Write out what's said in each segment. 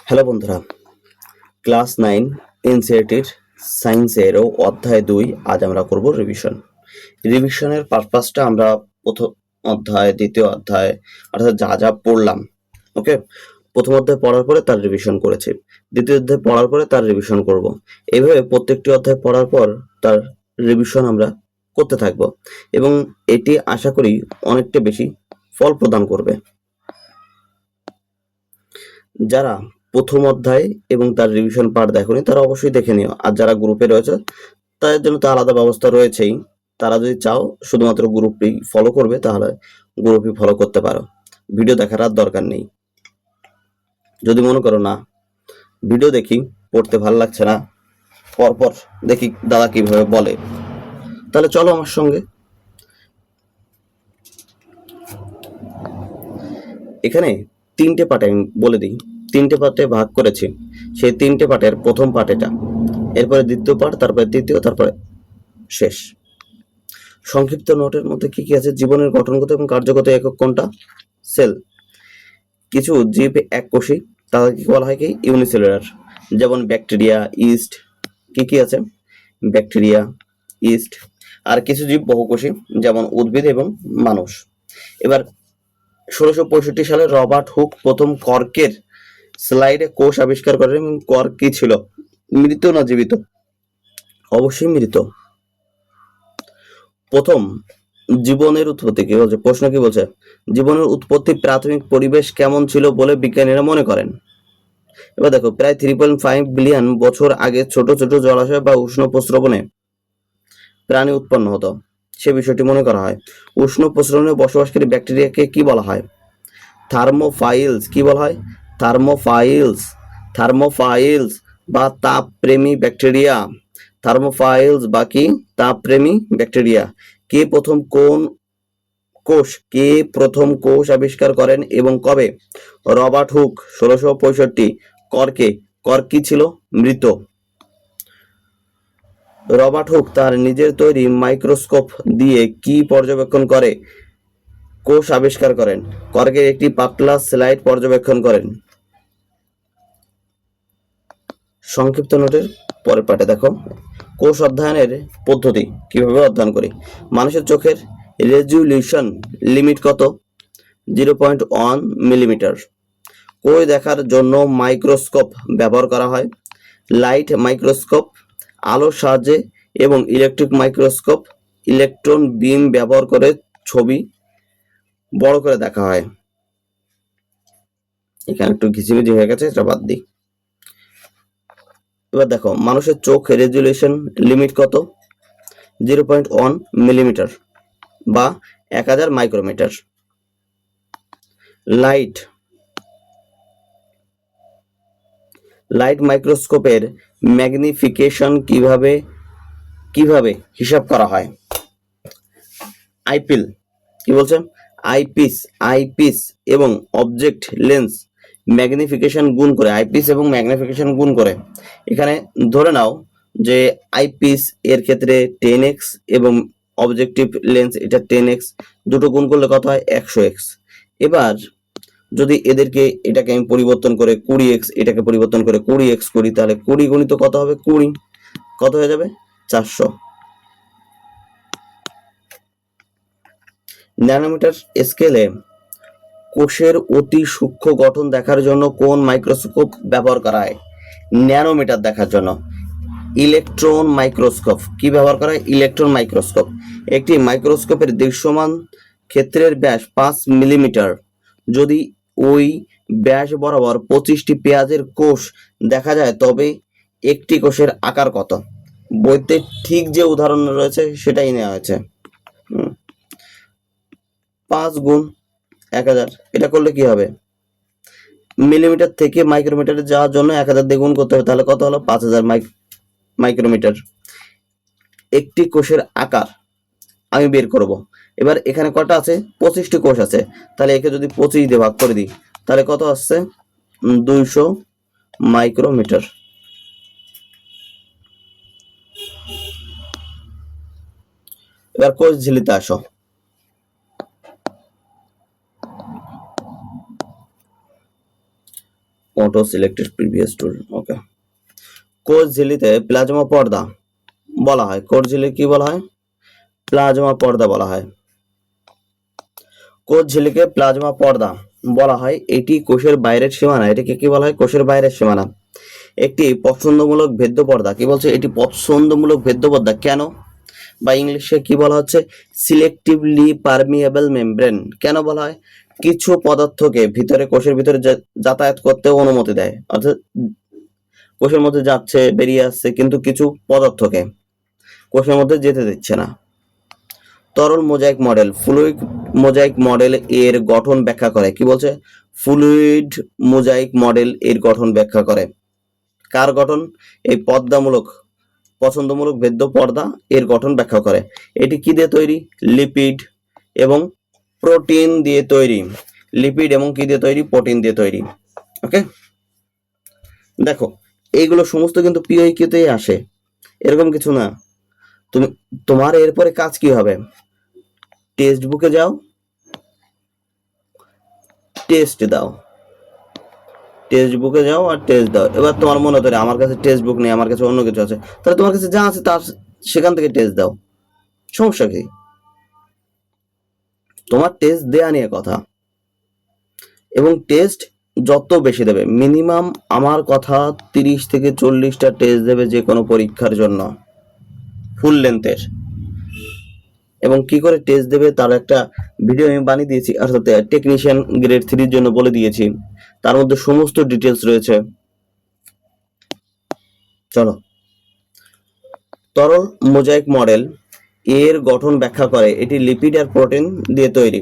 Hello বন্ধুরা, class 9 এনসিইআরটির সায়েন্সের অধ্যায় 2 আজ আমরা করব রিভিশনের পারপাসটা আমরা প্রথম অধ্যায় দ্বিতীয় অধ্যায় অর্থাৎ যা যা পড়লাম, ওকে, প্রথম অধ্যায় পড়ার পরে তার রিভিশন করেছি, দ্বিতীয় অধ্যায় পড়ার পরে তার রিভিশন করব। এইভাবে প্রত্যেকটি অধ্যায় পড়ার পর তার রিভিশন আমরা করতে থাকব এবং এটি আশা করি অনেকটা বেশি ফল প্রদান করবে। যারা প্রথম অধ্যায় এবং তার রিভিশন পার্ট দেখোনি তারা অবশ্যই দেখে নিও, আর যারা গ্রুপে রয়েছে তাদের জন্য তো আলাদা ব্যবস্থা রয়েছেই। তারা যদি চাও শুধুমাত্র গ্রুপই ফলো করবে তাহলে গ্রুপই ফলো করতে পারো, ভিডিও দেখার আর দরকার নেই। যদি মনে করো না ভিডিও দেখি পড়তে ভালো লাগছে না, পরপর দেখি দাদা কিভাবে বলে, তাহলে চলো আমার সঙ্গে। এখানে তিনটে পার্টে আমি বলে দিই, তিনটে পার্টে ভাগ করেছি। সেই তিনটে পার্টের প্রথম পার্ট এটা, এরপরে দ্বিতীয় পার্ট, তারপরে তৃতীয়, তারপরে শেষ। সংক্ষিপ্ত নোটের মধ্যে কি কি আছে? জীবনের গঠনগত এবং কার্যগত একক কোনটা? সেল। কিছু জীব এককোষী, তাদেরকে বলা হয় কি? ইউনিসেলুলার। যেমন ব্যাকটেরিয়া, ইস্ট, কি কি আছে? Bacteria, east. আর কিছু জীব বহুকোষী, যেমন উদ্ভিদ এবং মানুষ। এবার 1665 সালে রবার্ট হুক প্রথম কর্কের স্লাইডে কোষ আবিষ্কার করেন এবং কর্ক কি ছিল? মৃত না জীবিত? অবশ্যই মৃত। প্রথম জীবনের উৎপত্তি কি বলছে? প্রশ্ন কি বলছে? জীবনের উৎপত্তি প্রাথমিক পরিবেশ কেমন ছিল বলে বিজ্ঞানীরা মনে করেন? এবার দেখো, প্রায় 3.5 বিলিয়ন বছর আগে ছোট ছোট জলাশয় বা উষ্ণ প্রস্রবণে প্রাণী উৎপন্ন হতো, সে বিষয়টি মনে করা হয়। উষ্ণ প্রস্রবণে বসবাসকারী ব্যাকটেরিয়াকে কি বলা হয়? থার্মোফাইলস। কি বলা হয়? থার্মোফাইলস। থার্মোফাইলস বা তাপপ্রেমী ব্যাকটেরিয়া। থার্মোফাইলস বা কি? তাপপ্রেমী ব্যাকটেরিয়া। কে প্রথম কোষ আবিষ্কার করেন এবং কবে? Robert Hooke, 1665। কর্ক কি ছিল? মৃত। রবার্ট হুক তার নিজের তৈরি মাইক্রোস্কোপ দিয়ে কি পর্যবেক্ষণ করে কোষ আবিষ্কার করেন? কর্কের একটি পাতলা স্লাইড পর্যবেক্ষণ করেন। সংক্ষিপ্ত নোটের পরের পাটে দেখো, কোষ অধ্যয়নের পদ্ধতি কিভাবে অধ্যয়ন করি। মানুষের চোখের রেজুলিউশন লিমিট কত? 0.1 মিলিমিটার। কই দেখার জন্য মাইক্রোস্কোপ ব্যবহার করা হয়? লাইট মাইক্রোস্কোপ, আলোর সাহায্যে, এবং ইলেকট্রিক মাইক্রোস্কোপ, ইলেকট্রন বিম ব্যবহার করে ছবি বড় করে দেখা হয়। এখানে একটু ঘিচিমিচি হয়ে গেছে, এটা বাদ দিই। এবার দেখো, মানুষের চোখ রেজুলেশন লিমিট কত? 0.1 মিলিমিটার বা 1000 মাইক্রোমিটার। লাইট মাইক্রোস্কোপের ম্যাগনিফিকেশন কিভাবে হিসাব করা হয়? আইপিল, কি বলছে? আইপিস এবং অবজেক্ট লেন্স ম্যাগনিফিকেশন গুণ করে, আইপিস এবং ম্যাগনিফিকেশন গুণ করে। এখানে ধরে নাও যে আইপিস এর ক্ষেত্রে 10x এবং অবজেক্টিভ লেন্স এটা 10x, দুটো গুণ করলে কত হয়? 100x। এবার যদি এটাকে আমি পরিবর্তন করে 20x, এটাকে পরিবর্তন করে 20x করি, তাহলে 20 গুণিত কত হবে? 20, কত হয়ে যাবে? 400। ন্যানোমিটার স্কেলে কোষের অতি সূক্ষ্ম গঠন দেখার জন্য কোন মাইক্রোস্কোপ ব্যবহার করা হয়? ন্যানোমিটার দেখার জন্য ইলেকট্রন মাইক্রোস্কোপ। কি ব্যবহার করা হয়? Electron microscope. একটি মাইক্রোস্কোপের দৃশ্যমান ক্ষেত্রের ব্যাস 5 মিলিমিটার। যদি ওই ব্যাস বরাবর 25টি পেঁয়াজের কোষ দেখা যায় তবে একটি কোষের আকার কত? বইতে ঠিক যে উদাহরণ রয়েছে সেটাই নেওয়া হয়েছে। 5 গুণ 1000, এটা করলে কি হবে? মিলিমিটার থেকে মাইক্রোমিটারে যাওয়ার জন্য 1000 দিয়ে গুণ করতে হবে, তাহলে কত হলো? 5000 মাইক্রোমিটার। একটি কোষের আকার আমি বের করব। এবার এখানে কটা আছে? 25টি কোষ আছে, তাহলে একে যদি 25 দিয়ে ভাগ করে দিই তাহলে কত আসছে? 200 মাইক্রোমিটার। এবার কোষ ঝিল্লিতে আসো। অটো সিলেক্টেড প্রিভিয়াস টুল। ওকে, কোষ ঝিল্লিতে প্লাজমা পর্দা বলা হয়। কোষ ঝিল্লি কি বলা হয়? প্লাজমা পর্দা বলা হয়। কোষ ঝিল্লিকে প্লাজমা পর্দা বলা হয়। এটি কোষের বাইরের সীমানা। এটাকে কি বলা হয়? কোষের বাইরের সীমানা। একটি পছন্দমূলক ভেদ্য পর্দা। কি বলছে? এটি পছন্দমূলক ভেদ্য পর্দা। কেন? বা ইংলিশে কি বলা হচ্ছে? Selectively permeable membrane. কেন বলা হয়? কিছু পদার্থকে ভিতরে, কোষের ভিতরে যাতায়াত করতে অনুমতি দেয়, অর্থাৎ কোষের মধ্যে যাচ্ছে, বেরিয়ে আসছে, কিন্তু কিছু পদার্থকে কোষের মধ্যে যেতে দিচ্ছে না। তরল mosaic model, fluid mosaic model এর গঠন ব্যাখ্যা করে। কি বলছে? ফ্লুইড মোজাইক মডেল এর গঠন ব্যাখ্যা করে। কার গঠন? এই পর্দামূলক, পছন্দমূলক ভেদ্য পর্দা এর গঠন ব্যাখ্যা করে। এটি কি দিয়ে তৈরি? লিপিড এবং প্রোটিন দিয়ে তৈরি। লিপিড এবং কি দিয়ে তৈরি? প্রোটিন দিয়ে তৈরি। ওকে, দেখো এইগুলো সমস্ত কিন্তু পিওইকিউতেই আসে, এরকম কিছু না। তোমার এরপরে কাজ কি হবে? টেক্সট বুকে যাও, টেস্ট দাও, টেক্সট বুকে যাও আর টেস্ট দাও। এবার তোমার মনে হতে আমার কাছে টেক্সট বুক নেই, আমার কাছে অন্য কিছু আছে, তাহলে তোমার কাছে যা আছে তার সেখান থেকে টেস্ট দাও। সমস্যা কি? তোমার টেস্ট দেয়া নিয়ে কথা। এবং টেস্ট যত বেশি দেবে, মিনিমাম আমার কথা 30 থেকে 40টা টেস্ট দেবে যে কোনো পরীক্ষার জন্য, ফুল লেন্থের। এবং কি করে টেস্ট দেবে তার একটা ভিডিও আমি বানিয়ে দিয়েছি, অর্থাৎ টেকনিশিয়ান গ্রেড 3-র জন্য বলে দিয়েছি। তার মধ্যে সমস্ত ডিটেলস রয়েছে। চলো, তরল মোজাইক মডেল এর গঠন ব্যাখ্যা করে। এটি লিপিড আর প্রোটিন দিয়ে তৈরি।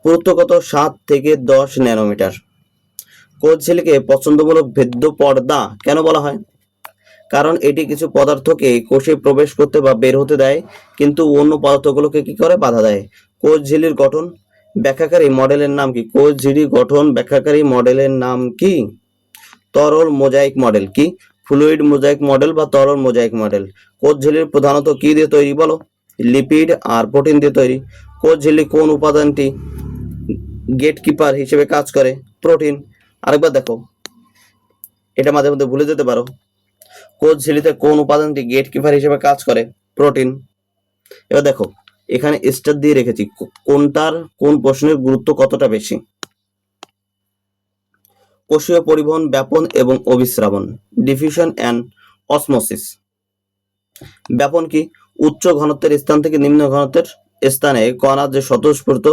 পুরুত্বগত 7 থেকে 10 ন্যানোমিটার। কোষ ঝিল্লিকে পছন্দমূলক ভেদ্য পর্দা কেন বলা হয়? কারণ এটি কিছু পদার্থকে কোষে প্রবেশ করতে বা বের হতে দেয়, কিন্তু অন্য পদার্থগুলোকে কি করে? বাধা দেয়। কোষ ঝিল্লির গঠন ব্যাখ্যাকারী মডেলের নাম কি? কোষ ঝিল্লি গঠন ব্যাখ্যাকারী মডেলের নাম কি? তরল মোজাইক মডেল। কি? ফ্লুইড মোজাইক মডেল বা তরল মোজাইক মডেল। কোষ ঝিল্লি প্রধানত কি দিয়ে তৈরি বলো? লিপিড আর প্রোটিন দিয়ে তৈরি। কোষ ঝিল্লি কোন উপাদানটি গেটকিপার হিসেবে কাজ করে? প্রোটিন। আরেকবার দেখো, এটা মাঝে মধ্যে ভুলে যেতে পারো। কোষ ঝিল্লিতে কোন উপাদানটি গেটকিপার হিসেবে কাজ করে? প্রোটিন। এবার দেখো, এখানে স্টার দিয়ে রেখেছি, কোনটার কোন প্রশ্নের গুরুত্ব কতটা বেশি। কোষীয় পরিবহন, ব্যাপন এবং অভিস্রাবণ, ডিফিউশন অ্যান্ড অসমোসিস। ব্যাপন কি? উচ্চ ঘনত্বের স্থান থেকে নিম্ন ঘনত্বের স্থানে কণার যে স্বতঃস্ফূর্ত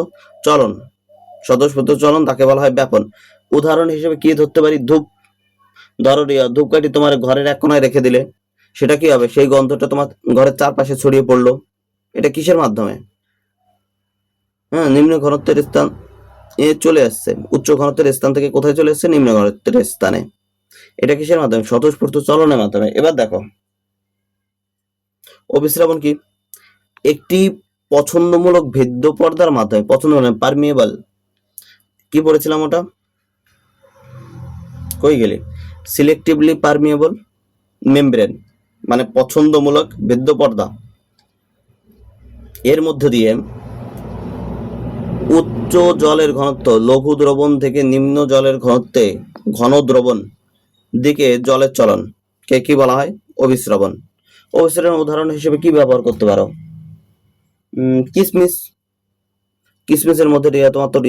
চলন, স্বতঃস্ফূর্ত চলন, তাকে বলা হয় ব্যাপন। উদাহরণ হিসেবে কি ধরতে পারি? ধূপ। ধরো ধূপকাঠি তোমার ঘরের এক কোনায় রেখে দিলে, সেটা কি হবে? সেই গন্ধটা তোমার ঘরের চারপাশে ছড়িয়ে পড়লো। এটা কিসের মাধ্যমে? হ্যাঁ, নিম্ন ঘনত্বের স্থান এ চলে আসছে, উচ্চ ঘনত্বের স্থান থেকে কোথায় চলে আসছে? নিম্ন ঘনত্বের স্থানে। এটা কিসের মাধ্যমে? স্বতঃস্ফূর্ত চলনের মাধ্যমে। এবার দেখো, অভিস্রাবণ কি? একটি পছন্দমূলক ভেদ্য পর্দার মাধ্যমে, পছন্দ মানে পারমিয়েবল, কি পড়েছিলাম ওটা? কই গেলে? সিলেক্টিভলি পারমিয়েবল মেমব্রেন, মানে পছন্দমূলক ভেদ্য পর্দা। এর মধ্য দিয়ে উচ্চ জলের ঘনত্ব, লঘু দ্রবণ থেকে নিম্ন জলের ঘনত্বে ঘন দ্রবণ দিকে জলের চলন কে কি বলা হয়? অভিস্রবণ। অভিস্রবণ উদাহরণ হিসেবে কি ব্যবহার করতে পারো? কিসমিস। কিসমিসের মধ্যে তোমার তো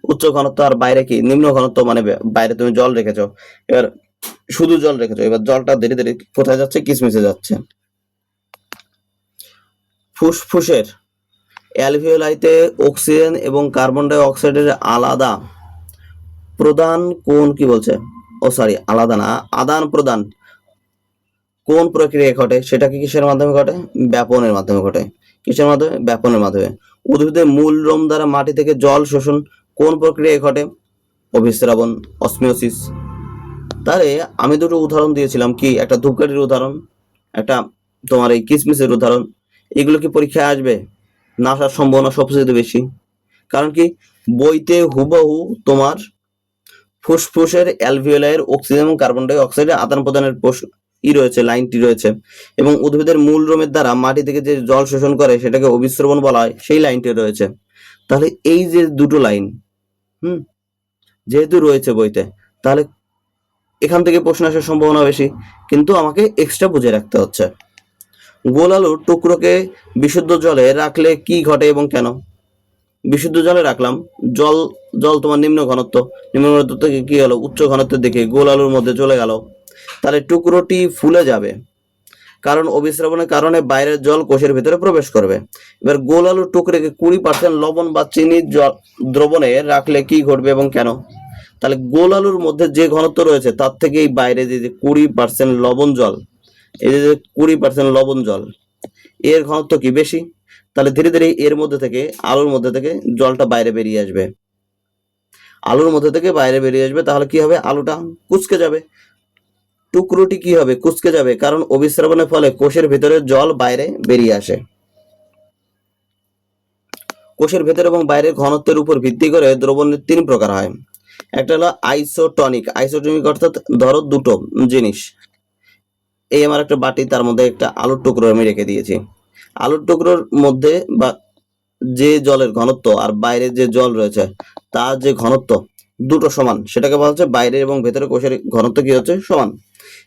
উচ্চ ঘনত্ব, আর বাইরে কি? নিম্ন ঘনত্ব, মানে বাইরে তুমি জল রেখেছো, এবার শুধু জল রেখেছো, এবার জলটা ধীরে ধীরে কোথায় যাচ্ছে? কিসমিসে যাচ্ছে। ফুসফুসের অ্যালভিওলাইতে অক্সিজেন এবং কার্বন ডাই অক্সাইডের আলাদা প্রদান কোন, কি বলছে? আলাদা না, আদান প্রদান কোন প্রক্রিয়ায় ঘটে? সেটা কি কিসের মাধ্যমে ঘটে? ব্যাপনের মাধ্যমে ঘটে। কিসের মাধ্যমে? ব্যাপনের মাধ্যমে। উদ্ভিদের মূল লোম দ্বারা মাটি থেকে জল শোষণ কোন প্রক্রিয়ায় ঘটে? অভিস্রাবণ, অসমোসিস। তাহলে আমি দুটো উদাহরণ দিয়েছিলাম, কি? একটা ধূপকাঠির উদাহরণ, একটা তোমার এই কিসমিসের উদাহরণ। এগুলো কি পরীক্ষায় আসবে? না আসার সম্ভাবনা সবচেয়ে বেশি। কারণ কি? বইতে হুবহু তোমার ফুসফুসের অ্যালভিওলাইয়ের অক্সিজেন এবং কার্বন ডাই অক্সাইডের আদান প্রদানের রয়েছে, লাইনটি রয়েছে, এবং উদ্ভিদের মূল রোমের দ্বারা মাটি থেকে যে জল শোষণ করে সেটাকে অভিস্রবণ বলা হয়, সেই লাইনটি রয়েছে। তাহলে এই যে দুটো লাইন, যেহেতু রয়েছে বইতে, তাহলে এখান থেকে প্রশ্ন আসার সম্ভাবনা বেশি, কিন্তু আমাকে এক্সট্রা বুঝে রাখতে হচ্ছে। গোল আলুর টুকরোকে বিশুদ্ধ জলে রাখলে কি ঘটে এবং কেন? বিশুদ্ধ জলে রাখলাম, জল জল তোমার নিম্ন ঘনত্ব থেকে কি হলো, উচ্চ ঘনত্বের দিকে গোল আলুর মধ্যে চলে গেল, তাহলে টুকরোটি ফুলে যাবে, কারণ অবিশ্রাবণের কারণে বাইরের জল কোষের ভিতরে প্রবেশ করবে। এবার গোল আলুর টুকরোকে 20% লবণ বা চিনির দ্রবণে রাখলে কি ঘটবে এবং কেন? তাহলে গোল আলুর মধ্যে যে ঘনত্ব রয়েছে তার থেকে এই বাইরে যে 20% লবণ জল, এই যে 20% লবণ জল, এর ঘনত্ব কি বেশি, তাহলে ধীরে ধীরে এর মধ্যে থেকে আলুর মধ্যে থেকে জলটা বাইরে বেরিয়ে আসবে, আলুর মধ্যে থেকে বাইরে বেরিয়ে আসবে, তাহলে কি হবে, আলুটা কুঁচকে যাবে, টুকরোটি কি হবে, কুঁচকে যাবে, কারণ অবিশ্রাবণের ফলে কোষের ভিতরে জল বাইরে বেরিয়ে আসে। কোষের ভেতর এবং বাইরের ঘনত্বের উপর ভিত্তি করে দ্রবণের 3 প্রকার হয়। একটা হলো আইসোটনিক, আইসোটনিক অর্থাৎ ধরো দুটো জিনিস, এই আমার একটা বাটি, তার মধ্যে একটা আলুর টুকরো আমি রেখে দিয়েছি, আলুর টুকরোর মধ্যে বা যে জলের ঘনত্ব আর বাইরে যে জল রয়েছে তার যে ঘনত্ব দুটো সমান, সেটাকে বলা হচ্ছে বাইরে এবং ভেতরে কোষের ঘনত্ব কি হচ্ছে, সমান।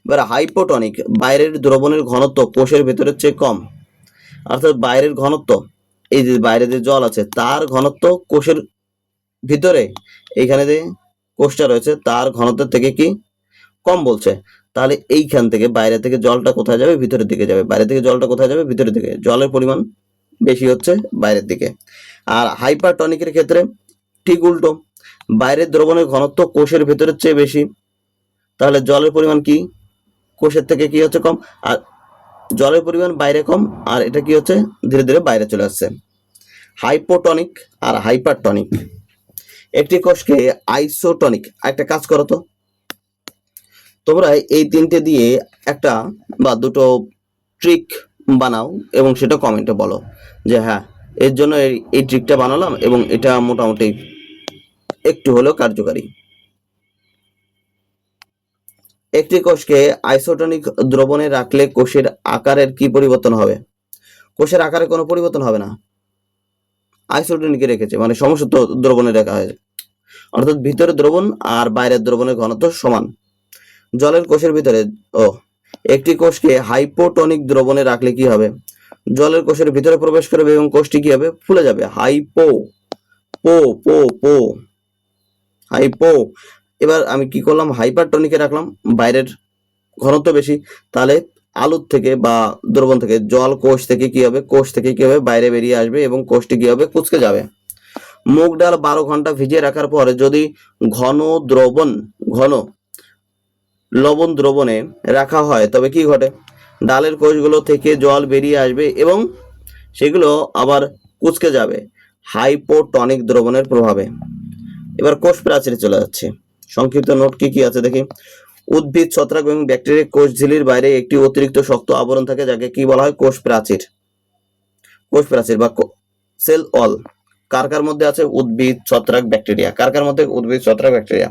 এবার হাইপোটনিক, বাইরের দ্রবণের ঘনত্ব কোষের ভেতরের চেয়ে কম, অর্থাৎ বাইরের ঘনত্ব, এই যে বাইরে যে জল আছে তার ঘনত্ব কোষের ভিতরে, এইখানে যে কোষটা রয়েছে তার ঘনত্বের থেকে কি কম বলছে, তাহলে এইখান থেকে বাইরে থেকে জলটা কোথায় যাবে, ভিতরের দিকে যাবে, বাইরে থেকে জলটা কোথায় যাবে, ভিতরের দিকে, জলের পরিমাণ বেশি হচ্ছে বাইরের দিকে। আর হাইপারটনিকের ক্ষেত্রে ঠিক উল্টো, বাইরের দ্রবণের ঘনত্ব কোষের ভেতরের চেয়ে বেশি, তাহলে জলের পরিমাণ কি কোষের থেকে কি হচ্ছে, কম, আর জলের পরিমাণ বাইরে কম, আর এটা কি হচ্ছে, ধীরে ধীরে বাইরে চলে আসছে। হাইপোটনিক আর হাইপারটনিক। একটি কোষকে আইসোটনিক, একটা কাজ করো তো তোমরা, এই 3টে দিয়ে একটা বা দুটো ট্রিক বানাও এবং সেটা কমেন্টে বলো যে হ্যাঁ এর জন্য এই ট্রিকটা বানালাম এবং এটা মোটামুটি একটু হলেও কার্যকারী। একটি কোষকে আইসোটনিক দ্রবণে রাখলে কোষের আকারের কি পরিবর্তন হবে? কোষের আকারে কোনো পরিবর্তন হবে না, আইসোটনিকে রেখেছে মানে সমসূত্র দ্রবণে রাখা হয়েছে, অর্থাৎ ভিতরে দ্রবণ আর বাইরের দ্রবণের ঘনত্ব সমান। জলের কোষের ভিতরে একটি কোষকে হাইপোটনিক দ্রবণে রাখলে কি হবে? জলের কোষের ভিতরে প্রবেশ করবে এবং কোষটি কি হবে, ফুলে যাবে। হাইপো পো পো পো হাইপো। এবার আমি কি করলাম, হাইপারটনিকে রাখলাম, বাইরের ঘনত্ব বেশি, তাহলে আলুর থেকে বা দ্রবণ থেকে জল কোষ থেকে কি হবে, কোষ থেকে কি হবে, বাইরে বেরিয়ে আসবে এবং কোষটি কি হবে, কুঁচকে যাবে। মুগ ডাল 12 ঘন্টা ভিজিয়ে রাখার পরে যদি ঘন লবণ দ্রবণে রাখা হয় তবে কি ঘটে? ডালের কোষগুলো থেকে জল বেরিয়ে আসবে এবং সেগুলো আবার কুঁচকে যাবে হাইপোটনিক দ্রবণের প্রভাবে। এবার কোষ প্রাচীরে চলে যাচ্ছে, সংক্ষিপ্ত নোট কি কি আছে দেখি। উদ্ভিদ, ছত্রাক এবং ব্যাকটেরিয়া কোষ ঝিল্লির বাইরে একটি অতিরিক্ত শক্ত আবরণ থাকে যাকে কি বলা হয়, কোষ প্রাচীর। কোষ প্রাচীর বা সেল ওয়াল কার কার মধ্যে আছে? উদ্ভিদ, ছত্রাক, ব্যাকটেরিয়া। কার কার মধ্যে? উদ্ভিদ, ছত্রাক, ব্যাকটেরিয়া।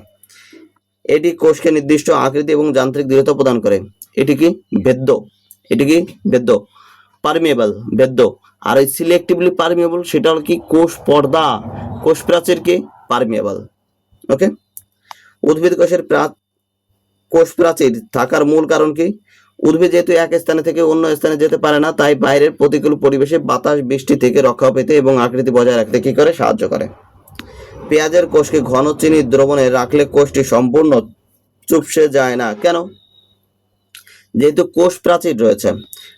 এটি কোষকে নির্দিষ্ট আকৃতি এবং যান্ত্রিক দৃঢ়তা প্রদান করে। এটি কি ভেদ্য, এটি কি ভেদ্য, পারমিয়েবল, ভেদ্য। আর এই সিলেক্টিভলি পারমিয়েবল সেটা হল কি কোষ পর্দা, কোষ প্রাচীর কি পারমিয়েবল। ওকে, উদ্ভিদ কোষের কোষ প্রাচীর থাকার মূল কারণ কি? উদ্ভিদ যেহেতু এক স্থানে থেকে অন্য স্থানে যেতে পারে না, তাই বাইরের প্রতিকূল পরিবেশে বাতাস বৃষ্টি থেকে রক্ষা পেতে এবং আকৃতি বজায় রাখতে কি করে, সাহায্য করে। পেঁয়াজের কোষকে ঘন চিনির দ্রবণে রাখলে কোষটি সম্পূর্ণ চুপসে যায় না, কেন? যেহেতু কোষ প্রাচীর রয়েছে,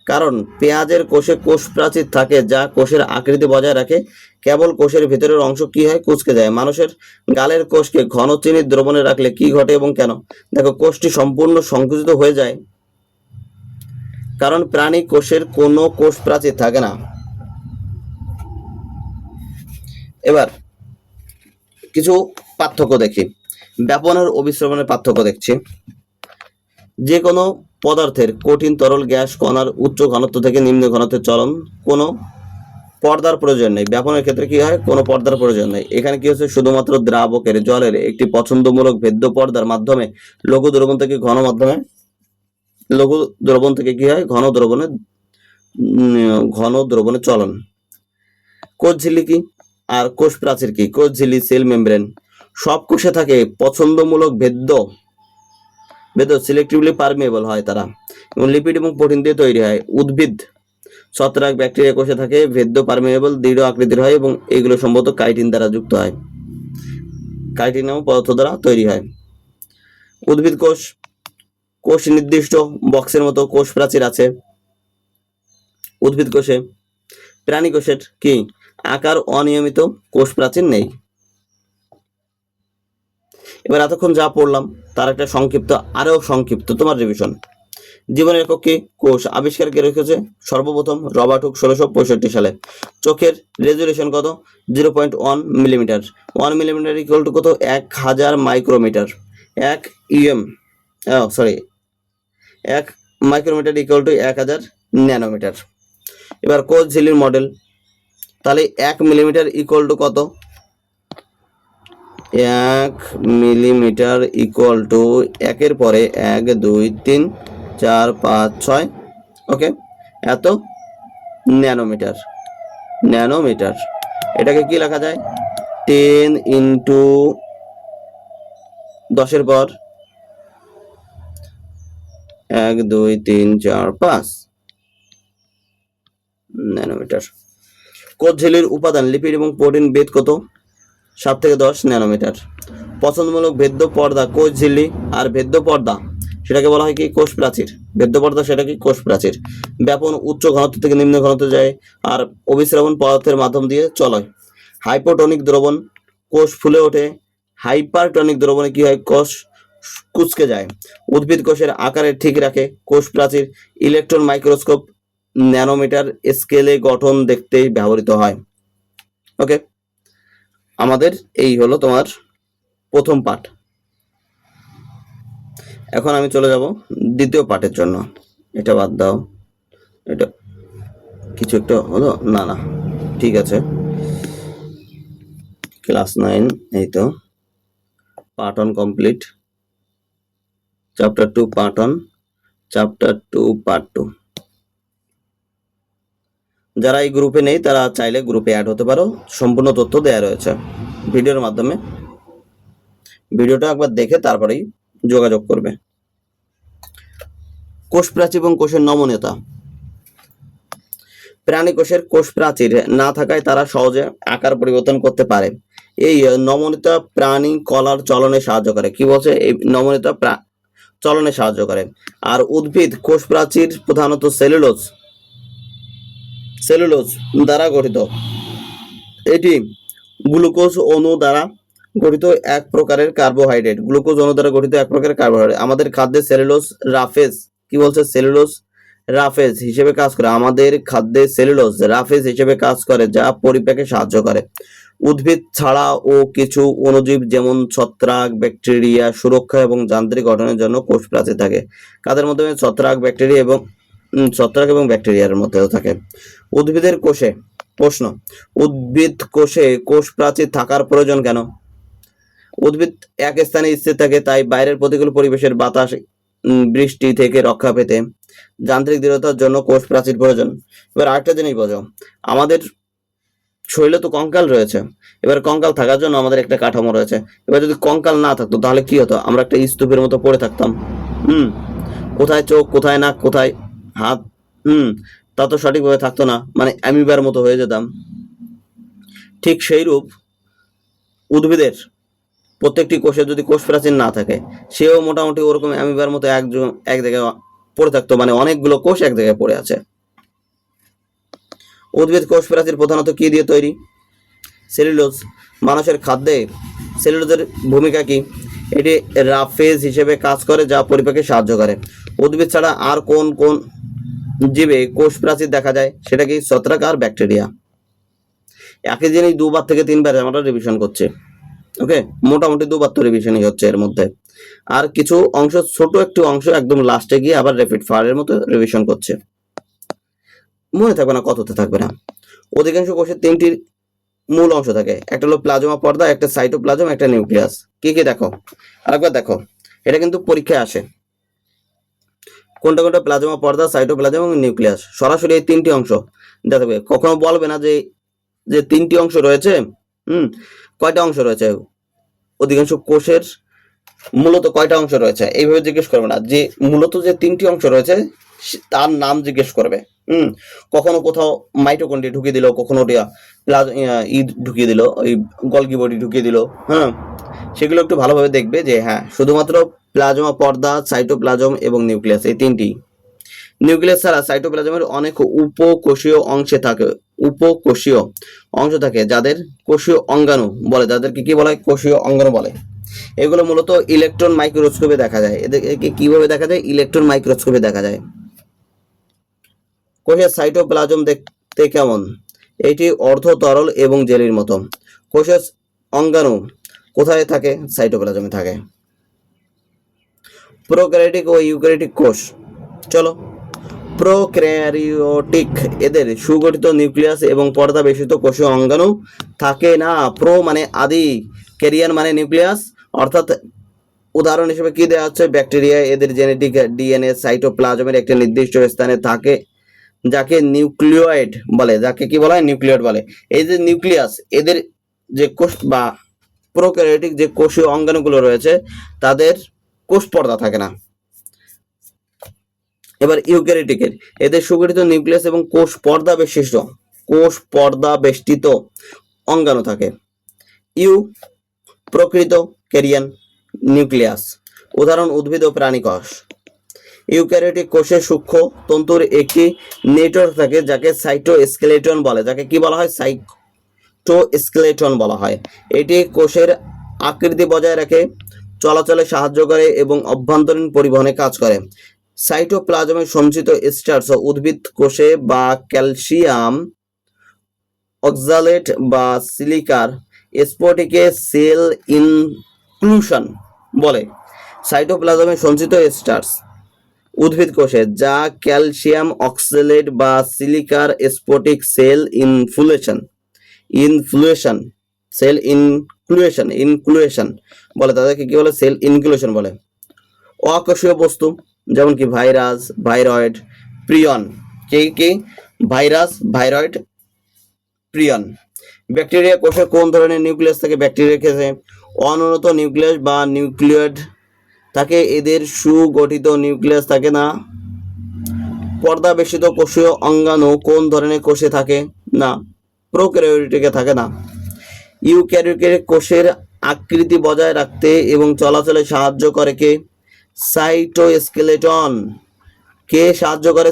কারণ পেঁয়াজের কোষে কোষ প্রাচীর থাকে যা কোষের আকৃতি বজায় রাখে, কেবল কোষের ভিতরের অংশ কি হয়, কুঁচকে যায়। মানুষের গালের কোষকে ঘন চিনির দ্রবণে রাখলে কি ঘটে এবং কেন? দেখো, কোষটি সম্পূর্ণ সংকুচিত হয়ে যায়, কারণ প্রাণী কোষের কোনো কোষ প্রাচীর থাকে না। এবার কিছু পার্থক্য দেখি, ব্যাপন আর অবিশ্রবণের পার্থক্য দেখছি। যে কোনো পদার্থের কঠিন তরল গ্যাস কণার উচ্চ ঘনত্ব থেকে নিম্ন ঘনত্বের চলন কোনো পর্দার প্রয়োজন নেই। ব্যাপনের ক্ষেত্রে কি হয়, কোনো পর্দার প্রয়োজন নেই। এখানে কি হচ্ছে, শুধুমাত্র দ্রাবকের জলের একটি পছন্দমূলক ভেদ্য পর্দার মাধ্যমে লঘু দ্রবণ থেকে কি হয়, ঘন দ্রবণে চলন। কোষ ঝিল্লি কি আর কোষ প্রাচীর কি? কোষ ঝিল্লি সেল মেমব্রেন সব কোষে থাকে পছন্দমূলক সিলেক্টিভলি পারমিয়েবল হয় তারা, এবং লিপিড এবং প্রোটিন দিয়ে তৈরি হয়। উদ্ভিদ, ছত্রাক, ব্যাকটেরিয়া কোষে থাকে ভেদ্য, পারমিয়েবল, দৃঢ় আকৃতির হয় এবং এগুলো সম্ভবত কাইটিন দ্বারা যুক্ত হয়, কাইটিন নামক পদার্থ দ্বারা তৈরি হয়। উদ্ভিদ কোষ নির্দিষ্ট বক্সের মতো কোষ প্রাচীর আছে উদ্ভিদ কোষে। প্রাণী কোষের কি আকার অনিয়মিত, কোষ প্রাচীর নেই। এবার এতক্ষণ যা পড়লাম তার একটা আরো সংক্ষিপ্ত তোমার রিভিশন। জীবনের একক কি? কোষ। আবিষ্কার কে রেখেছে? সর্বপ্রথম রবার্ট হুক 1665 সালে। চোখের রেজুলেশন কত? 0.1 মিলিমিটার। 1 মিলিমিটার ইকুয়াল টু কত? 1000 micrometre. 1 micrometre equal to 1000 nanometre. এবার কোষ ঝিল্লির মডেল, তাহলে 1 মিলিমিটার ইকুয়াল টু কত? 1 মিলিমিটার ইকুয়াল টু 1 পরে 1 2 3 4 5 6, ওকে, এত ন্যানোমিটার। এটাকে কি লেখা যায়? 10 ইন্টু 10 পর 1 2 3 4 5 ন্যানোমিটার। কোষ ঝিল্লির উপাদান লিপিড এবং প্রোটিন বেদ কত? 7 থেকে 10 ন্যানোমিটার। পছন্দমূলক ভেদ্য পর্দা কোষ ঝিল্লি, আর ভেদ্য পর্দা সেটাকে বলা হয় কি? কোষ প্রাচীর। ভেদ্য পর্দা সেটা কি? কোষ প্রাচীর। ব্যাপন উচ্চ ঘনত্ব থেকে নিম্ন ঘনত্বে যায়, আর অভিস্রাবণ পদার্থের মাধ্যম দিয়ে চলায়। হাইপোটনিক দ্রবণ কোষ ফুলে ওঠে, হাইপারটনিক দ্রবণে কি হয়? কোষ কুঁচকে যায়। উদ্ভিদ কোষের আকারে ঠিক রাখে কোষ প্রাচীর। ইলেকট্রন মাইক্রোস্কোপ ন্যানোমিটার স্কেলে গঠন দেখতে ব্যবহৃত হয়। ওকে, আমাদের এই হলো তোমার প্রথম পার্ট। এখন আমি চলে যাব দ্বিতীয় পার্টের জন্য। এটা বাদ দাও, এটা কিছু একটা হলো না, ঠিক আছে। ক্লাস 9, এই তো part 1 complete. Chapter 2 part 1, chapter 2 part 2। যারা এই গ্রুপে নেই তারা চাইলে গ্রুপে অ্যাড হতে পারো, সম্পূর্ণ তথ্য দেওয়া রয়েছে ভিডিওর মাধ্যমে। ভিডিওটা একবার দেখে তারপরেই যোগাযোগ করবে। কোষ প্রাচীর এবং কোষের নমনীয়তা। প্রাণী কোষের কোষ প্রাচীর না থাকায় তারা সহজে আকার পরিবর্তন করতে পারে। এই নমনীয়তা প্রাণী কলার চলনে সাহায্য করে। কি বলছে? এই নমনীয়তা চলনে সাহায্য করে। আর উদ্ভিদ কোষ প্রাচীর প্রধানত সেলুলোজ দ্বারা গঠিত। এটি গ্লুকোজ অণু দ্বারা গঠিত এক প্রকারের কার্বোহাইড্রেট। আমাদের খাদ্যে সেলুলোজ রাফেজ, কি বলছে? সেলুলোজ রাফেজ হিসেবে কাজ করে। আমাদের খাদ্যে সেলুলোজ রাফেজ হিসেবে কাজ করে, যা পরিপাকে সাহায্য করে। উদ্ভিদ ছাড়া ও কিছু অণুজীব যেমন ছত্রাক, ব্যাকটেরিয়া সুরক্ষা এবং যান্ত্রিক গঠনের জন্য কোষ প্রাচীর থাকে। কাদের মধ্যে? ছত্রাক এবং ব্যাকটেরিয়ার মধ্যেও থাকে। উদ্ভিদের কোষে, প্রশ্ন, উদ্ভিদ কোষে কোষ প্রাচীর থাকার প্রয়োজন কেন? উদ্ভিদ এক স্থানে স্থির থাকে, তাই বাইরের প্রতিকূল পরিবেশের বাতাস, বৃষ্টি থেকে রক্ষা পেতে যান্ত্রিক দৃঢ়তার জন্য কোষ প্রাচীর প্রয়োজন। এবার আরেকটা জিনিস বোঝো, আমাদের শরীরে তো কঙ্কাল রয়েছে। এবার কঙ্কাল থাকার জন্য আমাদের একটা কাঠামো রয়েছে। এবার যদি কঙ্কাল না থাকতো তাহলে কি হতো? আমরা একটা স্তূপের মতো পড়ে থাকতাম। কোথায় চোখ, কোথায় নাক, কোথায় হাত, তা তো সঠিকভাবে থাকতো না, মানে অ্যামিবার মতো হয়ে যেতাম। ঠিক সেইরূপ উদ্ভিদের প্রত্যেকটি কোষে যদি কোষ প্রাচীর না থাকে, সেও মোটামুটি ওরকম অ্যামিবার মতো এক জায়গায় পড়ে থাকতো, মানে অনেকগুলো কোষ এক জায়গায় পড়ে আছে। উদ্ভিদ কোষ প্রাচীর প্রধানত কি দিয়ে তৈরি? সেলুলোজ। মানুষের খাদ্যে সেলুলোজের ভূমিকা কি? এটি রাফেজ হিসেবে কাজ করে, যা পরিপাকে সাহায্য করে। উদ্ভিদ ছাড়া আর কোন কোন জীবে কোষ প্রাচীর দেখা যায়? সেটা কি? ছত্রাক আর ব্যাকটেরিয়া। একই জিনিস 2 বার থেকে 3 বার আমরা রিভিশন করছি। ওকে, মোটামুটি 2 বার তো রিভিশনই হচ্ছে এর মধ্যে। আর কিছু অংশ, ছোট একটু অংশ একদম লাস্টে গিয়ে আবার র্যাপিড ফায়ারের মতো রিভিশন করছে। মনে থাকবে না, কততে থাকবে না। অধিকাংশ কোষের 3টি মূল অংশ থাকে। একটা হলো প্লাজমা পর্দা, একটা সাইটোপ্লাজম, একটা নিউক্লিয়াস। কি কি দেখো, আরেকবার দেখো, এটা কিন্তু পরীক্ষায় আসে। কোনটা কোনটা? প্লাজমা পর্দা, সাইটোপ্লাজম এবং নিউক্লিয়াস। সরাসরি এই 3টি অংশ দেখবে, কখনো বলবে না যে 3টি অংশ রয়েছে। কয়টা অংশ রয়েছে? অধিকাংশ কোষের মূলত কয়টা অংশ রয়েছে এইভাবে জিজ্ঞেস করবে না, যে মূলত যে 3টি অংশ রয়েছে তার নাম জিজ্ঞেস করবে। কখনো কোথাও মাইটোকন্ড্রিয়া ঢুকিয়ে দিল, কখনো ঢুকিয়ে দিল, ওই গলগি বডি ঢুকিয়ে দিল। সেগুলো একটু ভালোভাবে দেখবে যে হ্যাঁ শুধুমাত্র প্লাজমা পর্দা, সাইটোপ্লাজম এবং নিউক্লিয়াস, এই 3টি। নিউক্লিয়াস ছাড়া সাইটোপ্লাজমের অনেক উপকোষীয় অংশ থাকে যাদের কোষীয় অঙ্গাণু বলে, যাদেরকে কি বলা হয়, কোষীয় অঙ্গাণু বলে। এগুলো মূলত ইলেকট্রন মাইক্রোস্কোপে দেখা যায়। এদেরকে কিভাবে দেখা যায়? ইলেকট্রন মাইক্রোস্কোপে দেখা যায়। কোষের সাইটোপ্লাজম দেখতে কেমন? এটি অর্ধ তরল এবং জেলির মতো। কোষের অঙ্গাণু কোথায় থাকে? সাইটোপ্লাজমে থাকে। প্রোক্যারিওটিক ও ইউক্যারিওটিক কোষ, চলো। প্রোক্যারিওটিক এদের সুগঠিত নিউক্লিয়াস এবং পর্দা বেষ্টিত কোষীয় অঙ্গাণু থাকে না। প্রো মানে আদি, ক্যারিয়ান মানে নিউক্লিয়াস, অর্থাৎ উদাহরণ হিসেবে কি দেওয়া হচ্ছে? ব্যাকটেরিয়া, এদের জেনেটিক ডিএনএ সাইটোপ্লাজমের একটা নির্দিষ্ট স্থানে থাকে যাকে নিউক্লিয়েট বলে। যাকে কি বলা হয়? নিউক্লিয়েট বলে। এই যে নিউক্লিয়াস, এদের যে কোষ বা প্রোক্যারিওটিক যে কোষীয় অঙ্গাণুগুলো রয়েছে তাদের কোষ পর্দা থাকে না। এবার ইউক্যারিওটিকের, এদের সুগঠিত নিউক্লিয়াস এবং কোষ পর্দা বেষ্টিত অঙ্গাণু থাকে। প্রকৃত ক্যারিয়ান নিউক্লিয়াস, উদাহরণ উদ্ভিদ ও প্রাণী কোষ। ইউক্যারিওটিক কোষে সূক্ষ্ম তন্তুর একটি নেটওয়ার্ক থাকে যাকে সাইটোস্কেলেটন বলে। যাকে কি বলা হয়? সাইটোস্কেলেটন বলা হয়। এটি কোষের আকৃতি বজায় রাখে, চলাচলে সাহায্য করে এবং অভ্যন্তরীণ পরিবহনে কাজ করে। সাইটোপ্লাজমে সঞ্চিত স্টার্চ উদ্ভিদ কোষে বা ক্যালসিয়াম অক্সালেট বা সিলিকার স্ফটিকে সেল ইনক্লুশন বলে। সাইটোপ্লাজমে সঞ্চিত স্টার্চ উদ্ভিদ কোষে যা ক্যালসিয়াম অক্সালেট বা সিলিকার স্ফটিক সেল ইনক্লুশন বলে। তাদেরকে কি বলে? সেল ইনক্লুশন বলে। অকোষীয় বস্তু যেমন কি ভাইরাস, ভাইরয়েড, প্রিয়ন। কি ভাইরাস, ভাইরয়েড, প্রিয়ন। ব্যাকটেরিয়া কোষে কোন ধরনের নিউক্লিয়াস থাকে? ব্যাকটেরিয়া কোষে অনুন্নত নিউক্লিয়াস বা নিউক্লিয়েট থাকে। এদের সুগঠিত নিউক্লিয়াস থাকে না। পর্দা বেষ্টিত কোষীয় অঙ্গাণু কোন ধরনের কোষে থাকে? না, প্রোক্যারিওটিকে থাকে না। ইউক্যারিওটিক কোষের আকৃতি বজায় রাখতে এবং চলাচলে সাহায্য করে কে? সাইটোস্কেলেটন। কে সাহায্য করে?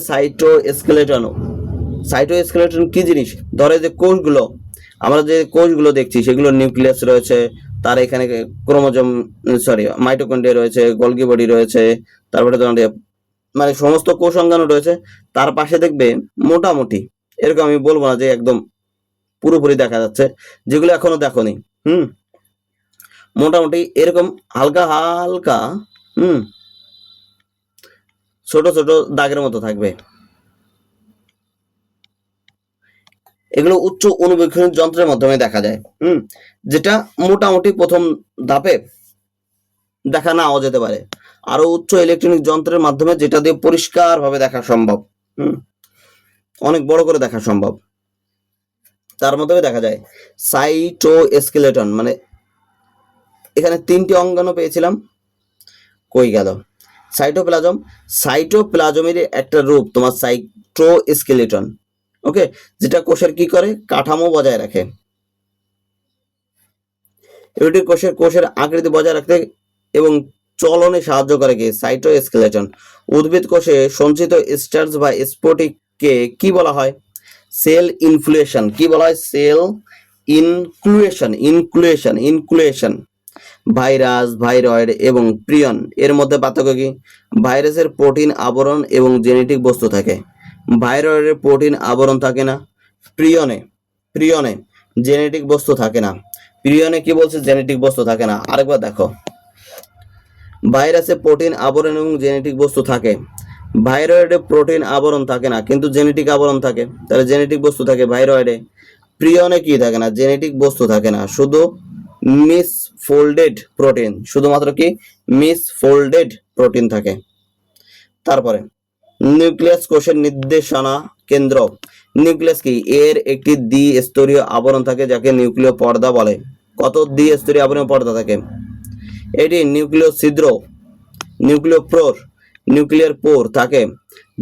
সাইটোস্কেলেটন কি জিনিস? ধরে যে কোষগুলো, আমরা যে কোষগুলো দেখছি সেগুলো নিউক্লিয়াস রয়েছে, তার এখানে মাইটোকন্ড্রিয়া রয়েছে, গলগি বডি রয়েছে, তারপরে মানে সমস্ত কোষ অঙ্গাণু রয়েছে। তার পাশে দেখবে মোটামুটি, এরকম আমি বলবো না যে একদম পুরোপুরি দেখা যাচ্ছে, যেগুলো এখনো দেখোনি, মোটামুটি এরকম হালকা হালকা ছোট ছোট দাগের মতো থাকবে। এগুলো উচ্চ অণুবীক্ষণ যন্ত্রের মাধ্যমে দেখা যায়, যেটা মোটামুটি প্রথম ধাপে দেখা নাও যেতে পারে। আরো উচ্চ ইলেকট্রনিক যন্ত্রের মাধ্যমে যেটা দিয়ে পরিষ্কার ভাবে দেখা সম্ভব, অনেক বড় করে দেখা সম্ভব, তার মাধ্যমে দেখা যায়। সাইটোস্কেলেটন মানে এখানে 3টি অঙ্গাণু পেয়েছিলাম, কই গেল? সাইটোপ্লাজমের একটা রূপ তোমার সাইটোস্কেলেটন, ওকে, যেটা কোষের কি করে? কাঠামো বজায় রাখে। এটি কোষের আকৃতি বজায় রাখতে এবং চলনে সাহায্য করে কি? সাইটোস্কেলেটন। উদ্ভিদ কোষে সঞ্চিত স্টার্চ বা স্ফটিককে কি বলা হয়? Cell inclusion. কি বলা হয়? Cell inclusion. ভাইরাস, ভাইরয়েড এবং প্রিয়ন এর মধ্যে পার্থক্য কি? ভাইরাসের প্রোটিন আবরণ এবং জেনেটিক বস্তু থাকে, ভাইরয়েডের প্রোটিন আবরণ থাকে না। প্রিয়নে জেনেটিক বস্তু থাকে না। প্রিয়নে কি বলছে? জেনেটিক বস্তু থাকে না। আরেকবার দেখো, ভাইরাসে প্রোটিন আবরণ এবং জেনেটিক বস্তু থাকে, ভাইরয়েডে প্রোটিন আবরণ থাকে না কিন্তু জেনেটিক আবরণ থাকে। তাহলে জেনেটিক বস্তু থাকে ভাইরয়েডে। প্রিয়নে কি থাকে না? জেনেটিক বস্তু থাকে না, শুধু মিসফোল্ডেড প্রোটিন, শুধুমাত্র কি? মিসফোল্ডেড প্রোটিন থাকে। তারপরে নিউক্লিয়াস কোষের নির্দেশনা কেন্দ্র। নিউক্লিয়াস কি? এর একটি দ্বিস্তরীয় আবরণ থাকে যাকে নিউক্লিয় পর্দা বলে। কত দ্বিস্তরীয় আবরণীয় পর্দা থাকে? এটি নিউক্লিয় ছিদ্র, নিউক্লিওপ্রোর, নিউক্লিয়ার পোর থাকে,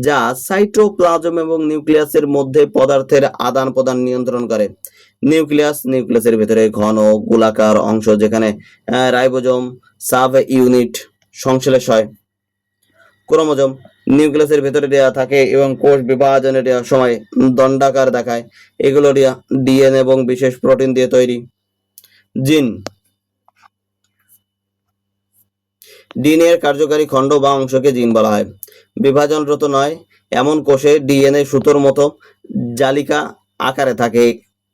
যা সাইটোপ্লাজম এবং নিউক্লিয়াসের মধ্যে পদার্থের আদান প্রদান নিয়ন্ত্রণ করে। নিউক্লিয়াসের ভেতরে ঘন গোলাকার অংশ যেখানে রাইবোজোম সাব ইউনিট সংশ্লেষ হয়। ক্রোমোজোম নিউক্লিয়াসের ভেতরে দেওয়া থাকে এবং কোষ বিভাজনের সময় দণ্ডাকার দেখায়। এগুলো ডিএনএ এবং বিশেষ প্রোটিন দিয়ে তৈরি। জিন ডিএনএ এর কার্যকারী খণ্ড বা অংশকে জিন বলা হয়। বিভাজনরত নয় এমন কোষে ডিএনএ সুতোর মতো জালিকা আকারে থাকে,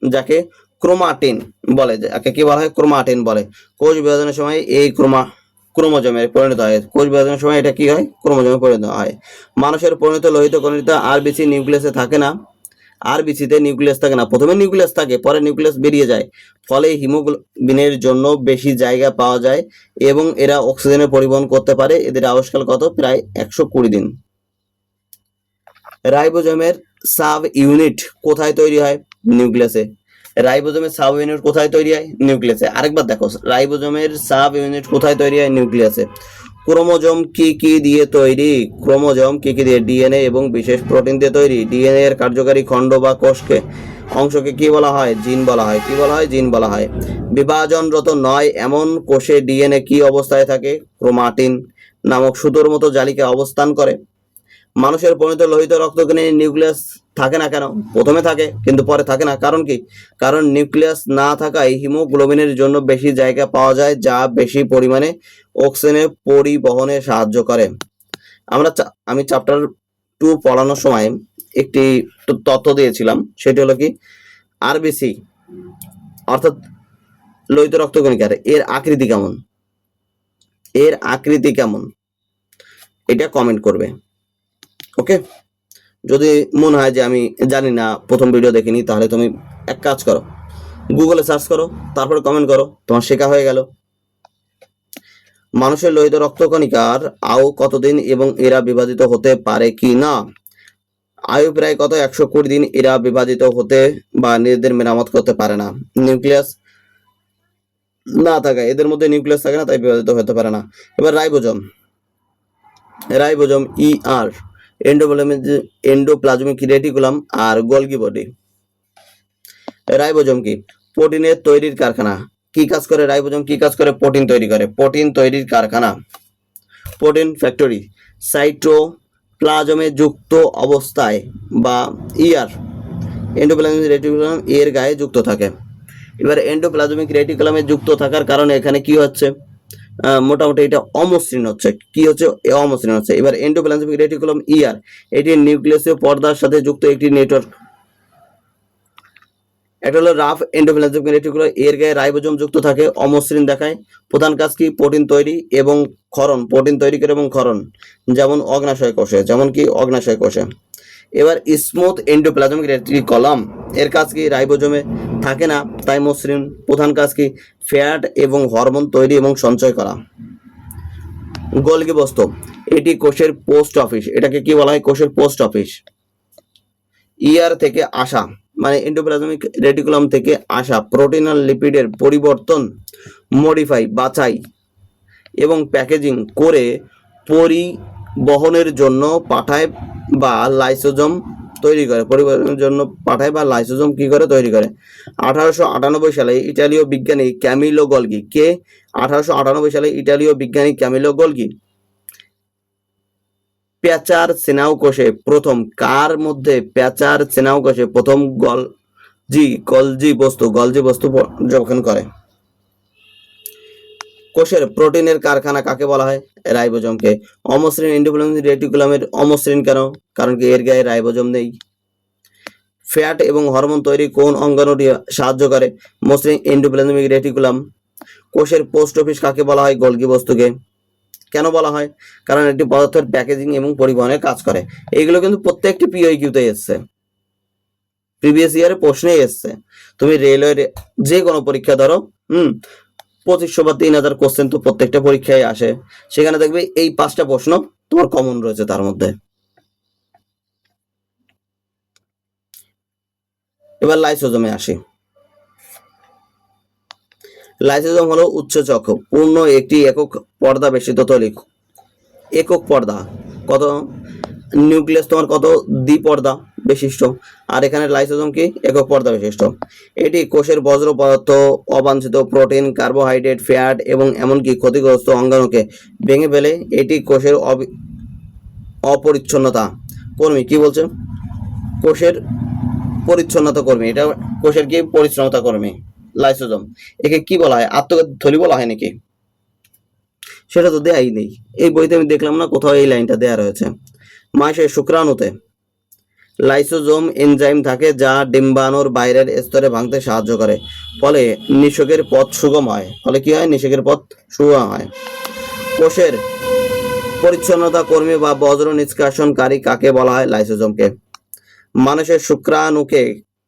যাকে ক্রোমাটিন বলে। যাকে কি বলা হয়? ক্রোমাটিন বলে। কোষ বিভাজনের সময় এই ক্রোমোজোমে পরিণত হয়। কোষ বিভাজনের সময় এটা কি হয়? ক্রোমোজোমে পরিণত হয়। মানুষের পরিণত লোহিত কণিকা আরবিসি নিউক্লিয়াসে থাকে না। আরবিসিতে নিউক্লিয়াস থাকে না, প্রথমে নিউক্লিয়াস থাকে, পরে নিউক্লিয়াস বেরিয়ে যায়। ফলে হিমোগ্লোবিনের জন্য বেশি জায়গা পাওয়া যায় এবং এরা অক্সিজেনের পরিবহন করতে পারে। এদের আয়ুষ্কাল কত? প্রায় 120 দিন। রাইবোজোমের সাব ইউনিট কোথায় তৈরি হয়? নিউক্লিয়াসে। রাইবোজোমের সাব ইউনিট কোথায় তৈরি হয়? নিউক্লিয়াসে। আরেকবার দেখো, রাইবোজোমের সাব ইউনিট কোথায় তৈরি হয়? নিউক্লিয়াসে। ক্রোমোজোম কি কি দিয়ে তৈরি? ক্রোমোজোম কি কি দিয়ে? ডিএনএ এবং বিশেষ প্রোটিন দিয়ে তৈরি। ডিএনএ এর কার্যকারী খণ্ড বা কোষকে অংশকে কি বলা হয়? জিন বলা হয়। কি বলা হয়? জিন বলা হয়। বিভাজনরত নয় এমন কোষে ডিএনএ কি অবস্থায় থাকে? ক্রোমাটিন নামক সুতোর মতো জালিকায় অবস্থান করে। মানুষের পরিণত লোহিত রক্তকণে নিউক্লিয়াস থাকে না কেন? প্রথমে থাকে কিন্তু পরে থাকে না। কারণ কি? কারণ নিউক্লিয়াস না থাকায় হিমোগ্লোবিনের জন্য বেশি জায়গা পাওয়া যায়, যা বেশি পরিমাণে অক্সিজেনের পরিবহনে সাহায্য করে। আমি চ্যাপ্টার 2 পড়ানোর সময় একটি তথ্য দিয়েছিলাম, সেটি হলো কি, আরবিসি অর্থাৎ লোহিত রক্তকণিকার এর আকৃতি কেমন? এর আকৃতি কেমন? এটা কমেন্ট করবে। ওকে, যদি মনে হয় যে আমি জানি না, প্রথম ভিডিও দেখিনি, তাহলে তুমি এক কাজ করো, গুগলে সার্চ করো, তারপরে কমেন্ট করো, তোমার শেখা হয়ে গেল। মানুষের লোহিত রক্তকণিকার আয়ু কতদিন এবং এরা বিভাজিত হতে পারে কি না? আয়ু প্রায় কত? 120 দিন। এরা বিভাজিত হতে বা নিজেদের মেরামত করতে পারে না। নিউক্লিয়াস না থাকায়, এদের মধ্যে নিউক্লিয়াস থাকে না, তাই বিভাজিত হতে পারে না। এবার রাইবোজোম আর এন্ডোপ্লাজমিক রেটিকুলাম আর গোলগি বডি। রাইবোজোম কি? প্রোটিনের তৈরির কারখানা। কি কাজ করে রাইবোজোম? কি কাজ করে? প্রোটিন তৈরি করে। প্রোটিন তৈরির কারখানা, প্রোটিন ফ্যাক্টরি। সাইটোপ্লাজমে যুক্ত অবস্থায় বা এন্ডোপ্লাজমিক রেটিকুলাম এর গায়ে যুক্ত থাকে। এবার এন্ডোপ্লাজমিক রেটিকুলামে যুক্ত থাকার কারণে এখানে কি হচ্ছে? মোটামুটি এটা অমসৃণ হচ্ছে। কি হচ্ছে? অমসৃণ হচ্ছে। এবার এন্ডোপ্লাজমিক রেটিকুলাম এটি নিউক্লিয়াসীয় পর্দার সাথে যুক্ত একটি নেটওয়ার্ক। একটা হলো রাফ এন্ডোপ্লাজমিক রেটিকুলাম, এর গায়ে রাইবোজোম যুক্ত থাকে, অমসৃণ দেখায়। প্রধান কাজ কি? প্রোটিন তৈরি এবং ক্ষরণ। প্রোটিন তৈরি করে এবং ক্ষরণ, যেমন অগ্নাশয় কোষে। এবার স্মুথ এন্ডোপ্লাজমিক রেটিকুলাম এর কাজ কি? রাইবোজোমে থাকে না, তাই মসৃণ। প্রধান কাজ কি? ফ্যাট এবং হরমোন তৈরি এবং সঞ্চয় করা। গোলগি বস্তু, এটি কোষের পোস্ট অফিস। এটাকে কি বলা হয়? কোষের পোস্ট অফিস। থেকে আসা, মানে এন্ডোপ্লাজমিক রেটিকুলাম থেকে আসা প্রোটিন আর লিপিডের পরিবর্তন, মডিফাই, বাছাই এবং প্যাকেজিং করে পরিবহনের জন্য পাঠায় বা লাইসোজোম তৈরি করে। পরিবহনের জন্য পাঠায় বা লাইসোজোম কি করে? তৈরি করে। 1898 সালে ইটালীয় বিজ্ঞানী ক্যামিলো গলগি। কে? 1898 সালে ইটালীয় বিজ্ঞানী ক্যামিলো গলগি প্যাচার স্নায়ু কোষে প্রথম, কার মধ্যে? প্যাচার স্নায়ু কোষে প্রথম গলজি বস্তু যখন করে। কোষের প্রোটিনের কারখানা কাকে বলা হয়? রাইবোজোমকে। অমসৃণ এন্ডোপ্লাজমিক রেটিকুলামের অমসৃণ কেন? কারণ কি এর গায়ে রাইবোজোম নেই। ফ্যাট এবং হরমোন তৈরি কোন অঙ্গাণুটি সাহায্য করে? মসৃণ এন্ডোপ্লাজমিক রেটিকুলাম। কোষের পোস্ট অফিস কাকে বলা হয়? গোলগি বস্তুকে। কেন বলা হয়? কারণ এটি পদার্থের প্যাকেজিং এবং পরিবহনের কাজ করে। এইগুলো কিন্তু প্রত্যেকটি পিওকিউতে এসছে, প্রিভিয়াস ইয়ারে প্রশ্নেই এসছে। তুমি রেলওয়ে যে কোনো পরীক্ষা ধরো, 2500 বা 3000 কোশ্চেন তো প্রত্যেকটা পরীক্ষায় আসে, সেখানে দেখবে এই 5টা প্রশ্ন তোমার কমন রয়েছে তার মধ্যে। এবার লাইসোজোমে আসি। লাইসোজোম হলো উৎসেচক, পূর্ণ একটি একক পর্দা বেষ্টিত তৈরি। একক পর্দা কত, নিউক্লিয়াস তোমার কত দ্বিপর্দা বিশিষ্ট, আর এখানে লাইসোজোম কি একক পর্দা বিশিষ্ট। এটি কোষের বজ্র পদার্থ, অবাঞ্ছিত প্রোটিন, কার্বোহাইড্রেট, ফ্যাট এবং এমনকি ক্ষতিগ্রস্ত অঙ্গাণুকে ভেঙে ফেলে। এটি কোষের অপরিচ্ছন্নতা কর্মী। কি বলছে? কোষের পরিচ্ছন্নতা কর্মী। এটা কোষের কি পরিচ্ছন্নতা কর্মী লাইসোজোম। একে কি বলা হয়? আত্মঘাতী থলি বলা হয় নাকি? সেটা তো দেয়াই নেই, এই বইতে আমি দেখলাম না কোথাও এই লাইনটা দেয়া রয়েছে। মাংসের শুক্রাণুতে লাইসোজোম এনজাইম থাকে যা ডিম্বাণুর বাইরের স্তরে ভাঙতে সাহায্য করে, ফলে নিষেকের পথ সুগম হয়। ফলে কি হয়? নিষেকের পথ সুগম হয়। কোষের পরিচ্ছন্নতা কর্মী বা বজ্র নিষ্কাশনকারী কাকে বলা হয়? লাইসোজোমকে। মানুষের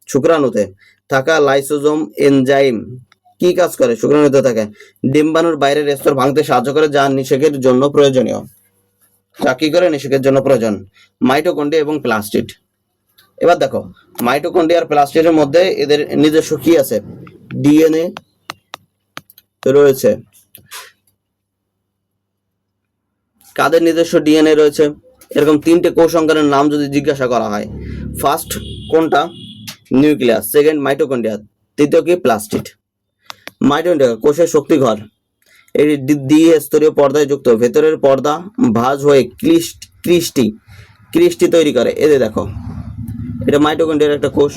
শুক্রাণুতে থাকা লাইসোজোম এনজাইম কি কাজ করে? শুক্রাণুতে থাকে ডিম্বাণুর বাইরের স্তর ভাঙতে সাহায্য করে, যা নিষেকের জন্য প্রয়োজনীয়। যা কি করে? নিষেকের জন্য প্রয়োজন। মাইটোকন্ড্রিয়া এবং প্লাস্টিড। এবার দেখো, মাইটোকন্ড্রিয়া আর প্লাস্টিডের মধ্যে এদের নিজস্ব কি আছে? ডিএনএ রয়েছে। কাদের নিজস্ব ডিএনএ রয়েছে? এরকম তিনটে কোষ সংখ্যার নাম যদি জিজ্ঞাসা করা হয়, ফার্স্ট কোনটা? নিউক্লিয়াস, সেকেন্ড মাইটোকন্ড্রিয়া, তৃতীয় কি? প্লাস্টিড। মাইটোকন্ড্রিয়া কোষের শক্তিঘর, এটি দ্বিস্তরীয় পর্দায় যুক্ত। ভেতরের পর্দা ভাঁজ হয়ে ক্রিস্টি তৈরি করে। এতে দেখো, এটা মাইটোকন্ড্রিয়ার একটা কোষ,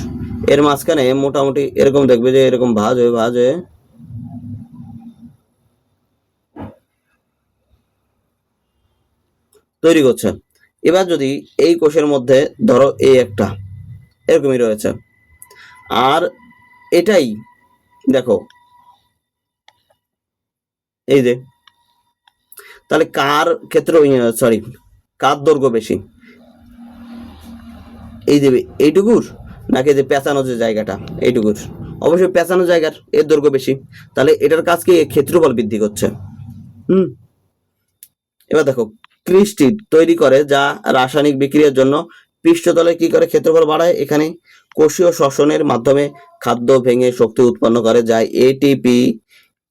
এর মাঝখানে মোটামুটি এরকম দেখবে যে এরকম ভাঁজ হয়ে তৈরি করছে। এবার যদি এই কোষের মধ্যে ধরো এই একটা এরকমই রয়েছে, আর এটাই দেখো এই যে, তাহলে কার ক্ষেত্রে কার দৈর্ঘ্য বেশি? এই যে এইটুকুর, নাকি যে পেঁচানো যে জায়গাটা এইটুকুর? অবশ্যই পেঁচানো জায়গার এর দৈর্ঘ্য বেশি। তাহলে এটার কাজ কি? ক্ষেত্রফল বৃদ্ধি করছে। এবার দেখো, ক্রিস্টি তৈরি করে যা রাসায়নিক বিক্রিয়ার জন্য পৃষ্ঠতলে কি করে? ক্ষেত্রফল বাড়ায়। এখানে কোষীয় শ্বসনের মাধ্যমে খাদ্য ভেঙে শক্তি উৎপন্ন করে, যা এটিপি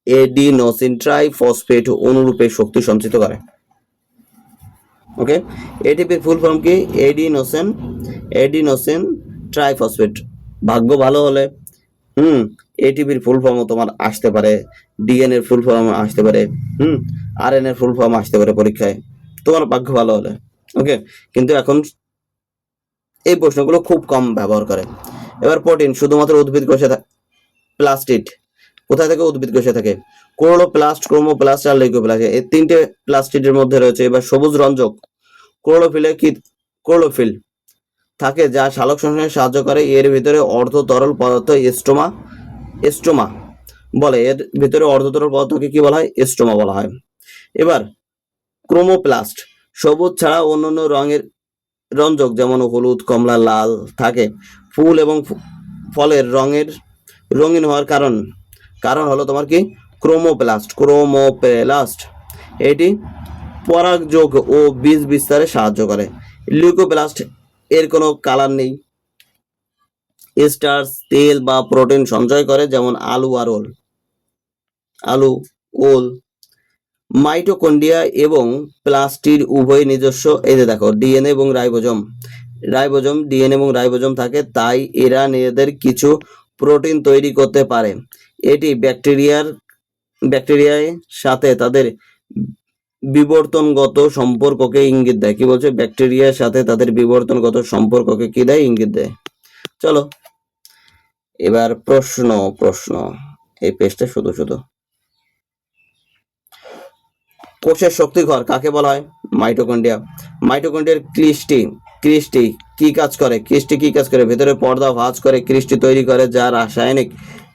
এডিনোসিন ট্রাইফসফেট অনুরূপে শক্তি সঞ্চিত করে। ওকে, এটিপির ফুল ফর্ম কি? Adenosine triphosphate. ভাগ্য ভালো হলে এটিপির ফুল ফর্মও তোমার আসতে পারে, ডিএনএ এর ফুল ফর্ম আসতে পারে, আরএনএ এর ফুল ফর্ম আসতে পারে পরীক্ষায়, তোমার ভাগ্য ভালো হলে। ওকে, কিন্তু এখন এই প্রশ্নগুলো খুব কম ব্যবহার করে। এবার প্রোটিন শুধুমাত্র উদ্ভিদ কোষে থাকে। প্লাস্টিড কোথায় থাকে? উদ্ভিদ কোষে থাকে। ক্লোরোপ্লাস্ট, ক্রোমোপ্লাস্ট আর লিউকোপ্লাস্ট, এই তিনটে প্লাস্টিডের মধ্যে রয়েছে। এবার সবুজ রঞ্জক ক্লোরোফিল থাকে যা সালোক সংশ্লেষণে সাহায্য করে। এর ভিতরে অর্ধ তরল পদার্থ এস্টোমা বলে। এর ভিতরে অর্ধ তরল পদার্থকে কি বলা হয়? এস্টোমা বলা হয়। এবার ক্রোমোপ্লাস্ট সবুজ ছাড়া অন্যান্য রঙের রঞ্জক যেমন হলুদ, কমলা, লাল থাকে। ফুল এবং ফলের রঙিন হওয়ার কারণ হলো তোমার কি? ক্রোমোপ্লাস্ট এটি পরাগযোগ ও বীজ বিস্তারে সাহায্য করে। লিউকোপ্লাস্ট এর কোনো কালার নেই, স্টার্চ, তেল বা প্রোটিন সঞ্চয় করে, যেমন আলু, ওল। মাইটোকন্ড্রিয়া এবং প্লাস্টিড উভয় নিজস্ব, এই যে দেখো, ডিএনএ এবং ডিএনএ এবং রাইবোজোম থাকে, তাই এরা নিজেদের কিছু প্রোটিন তৈরি করতে পারে। এটি ব্যাকটেরিয়ার সাথে তাদের বিবর্তনগত সম্পর্ককে ইঙ্গিত দেয়। কি বলছে? ব্যাকটেরিয়ার সাথে তাদের বিবর্তনগত সম্পর্ককে কি দেয়? ইঙ্গিত দেয়। চলো এবার প্রশ্ন এই পেজটা শুধু কোষের শক্তিঘর কাকে বলা হয়? মাইটোকন্ড্রিয়া। মাইটোকন্ড্রিয়ার ক্রিস্টি কি কাজ করে? ভেতরে পর্দা ভাঁজ করে ক্রিস্টি তৈরি করে, যা রাসায়নিক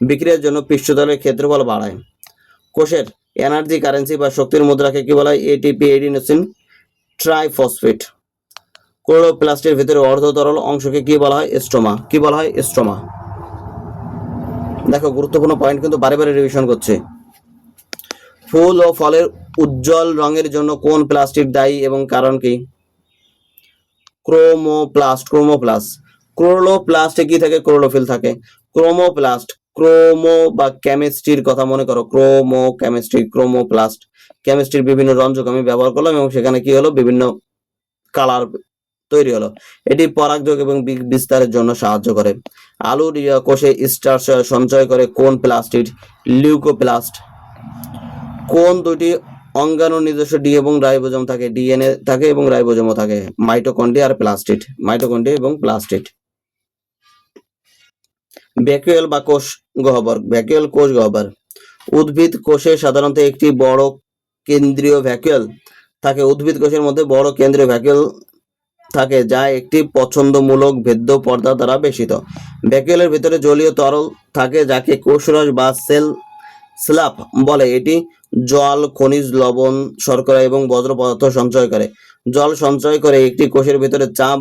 বিক্রিয়ার জন্য পৃষ্ঠতলের ক্ষেত্রফল বাড়ায়। কোষের এনার্জি কারেন্সি বা শক্তির মুদ্রাকে কি বলা হয়? ATP adenosine triphosphate. ক্লোরোপ্লাস্টের ভিতরে অর্ধ তরল অংশকে কি বলা হয়? এস্টোমা। দেখো, গুরুত্বপূর্ণ পয়েন্ট কিন্তু বারে রিভিশন করছে। ফুল ও ফলের উজ্জ্বল রঙের জন্য কোন প্লাস্টিড দায়ী এবং কারণ কি? ক্লোরোপ্লাস্টে কি থাকে? ক্লোরোফিল থাকে। ক্রোমো বা কেমিস্ট্রির কথা মনে করো, ক্রোমো কেমিস্ট্রি, ক্রোমোপ্লাস্ট, কেমিস্ট্রির বিভিন্ন রঞ্জক আমি ব্যবহার করলাম এবং সেখানে কি হলো, বিভিন্ন কালার তৈরি হলো। এটি পরাগযোগ এবং বিস্তারের জন্য সাহায্য করে। আলুর কোষে স্টার্চ সঞ্চয় করে কোন প্লাস্টিড? লিউকোপ্লাস্ট। কোন দুটি অঙ্গাণুর নিজস্ব ডি এবং রাইবোজোম থাকে? ডিএনএ থাকে এবং রাইবোজোমও থাকে। মাইটোকন্ড্রিয়া আর প্লাস্টিড, মাইটোকন্ড্রিয়া এবং প্লাস্টিড। ভ্যাকুওল বা কোষ গহ্বর, ভ্যাকুওল কোষ গহ্বর। উদ্ভিদ কোষে সাধারণত একটি বড় কেন্দ্রীয় ভ্যাকুওল থাকে। উদ্ভিদ কোষের মধ্যে বড় কেন্দ্রীয় ভ্যাকুওল থাকে যা একটি পছন্দমূলক ভেদ্য পর্দা দ্বারা বেষ্টিত। ভ্যাকুওলের ভিতরে জলীয় তরল থাকে যাকে কোষরস বা সেল স্ল্যাপ বলে। এটি জল, খনিজ লবণ, শর্করা এবং বজ্র পদার্থ সঞ্চয় করে। জল সঞ্চয় করে একটি কোষের ভিতরে চাপ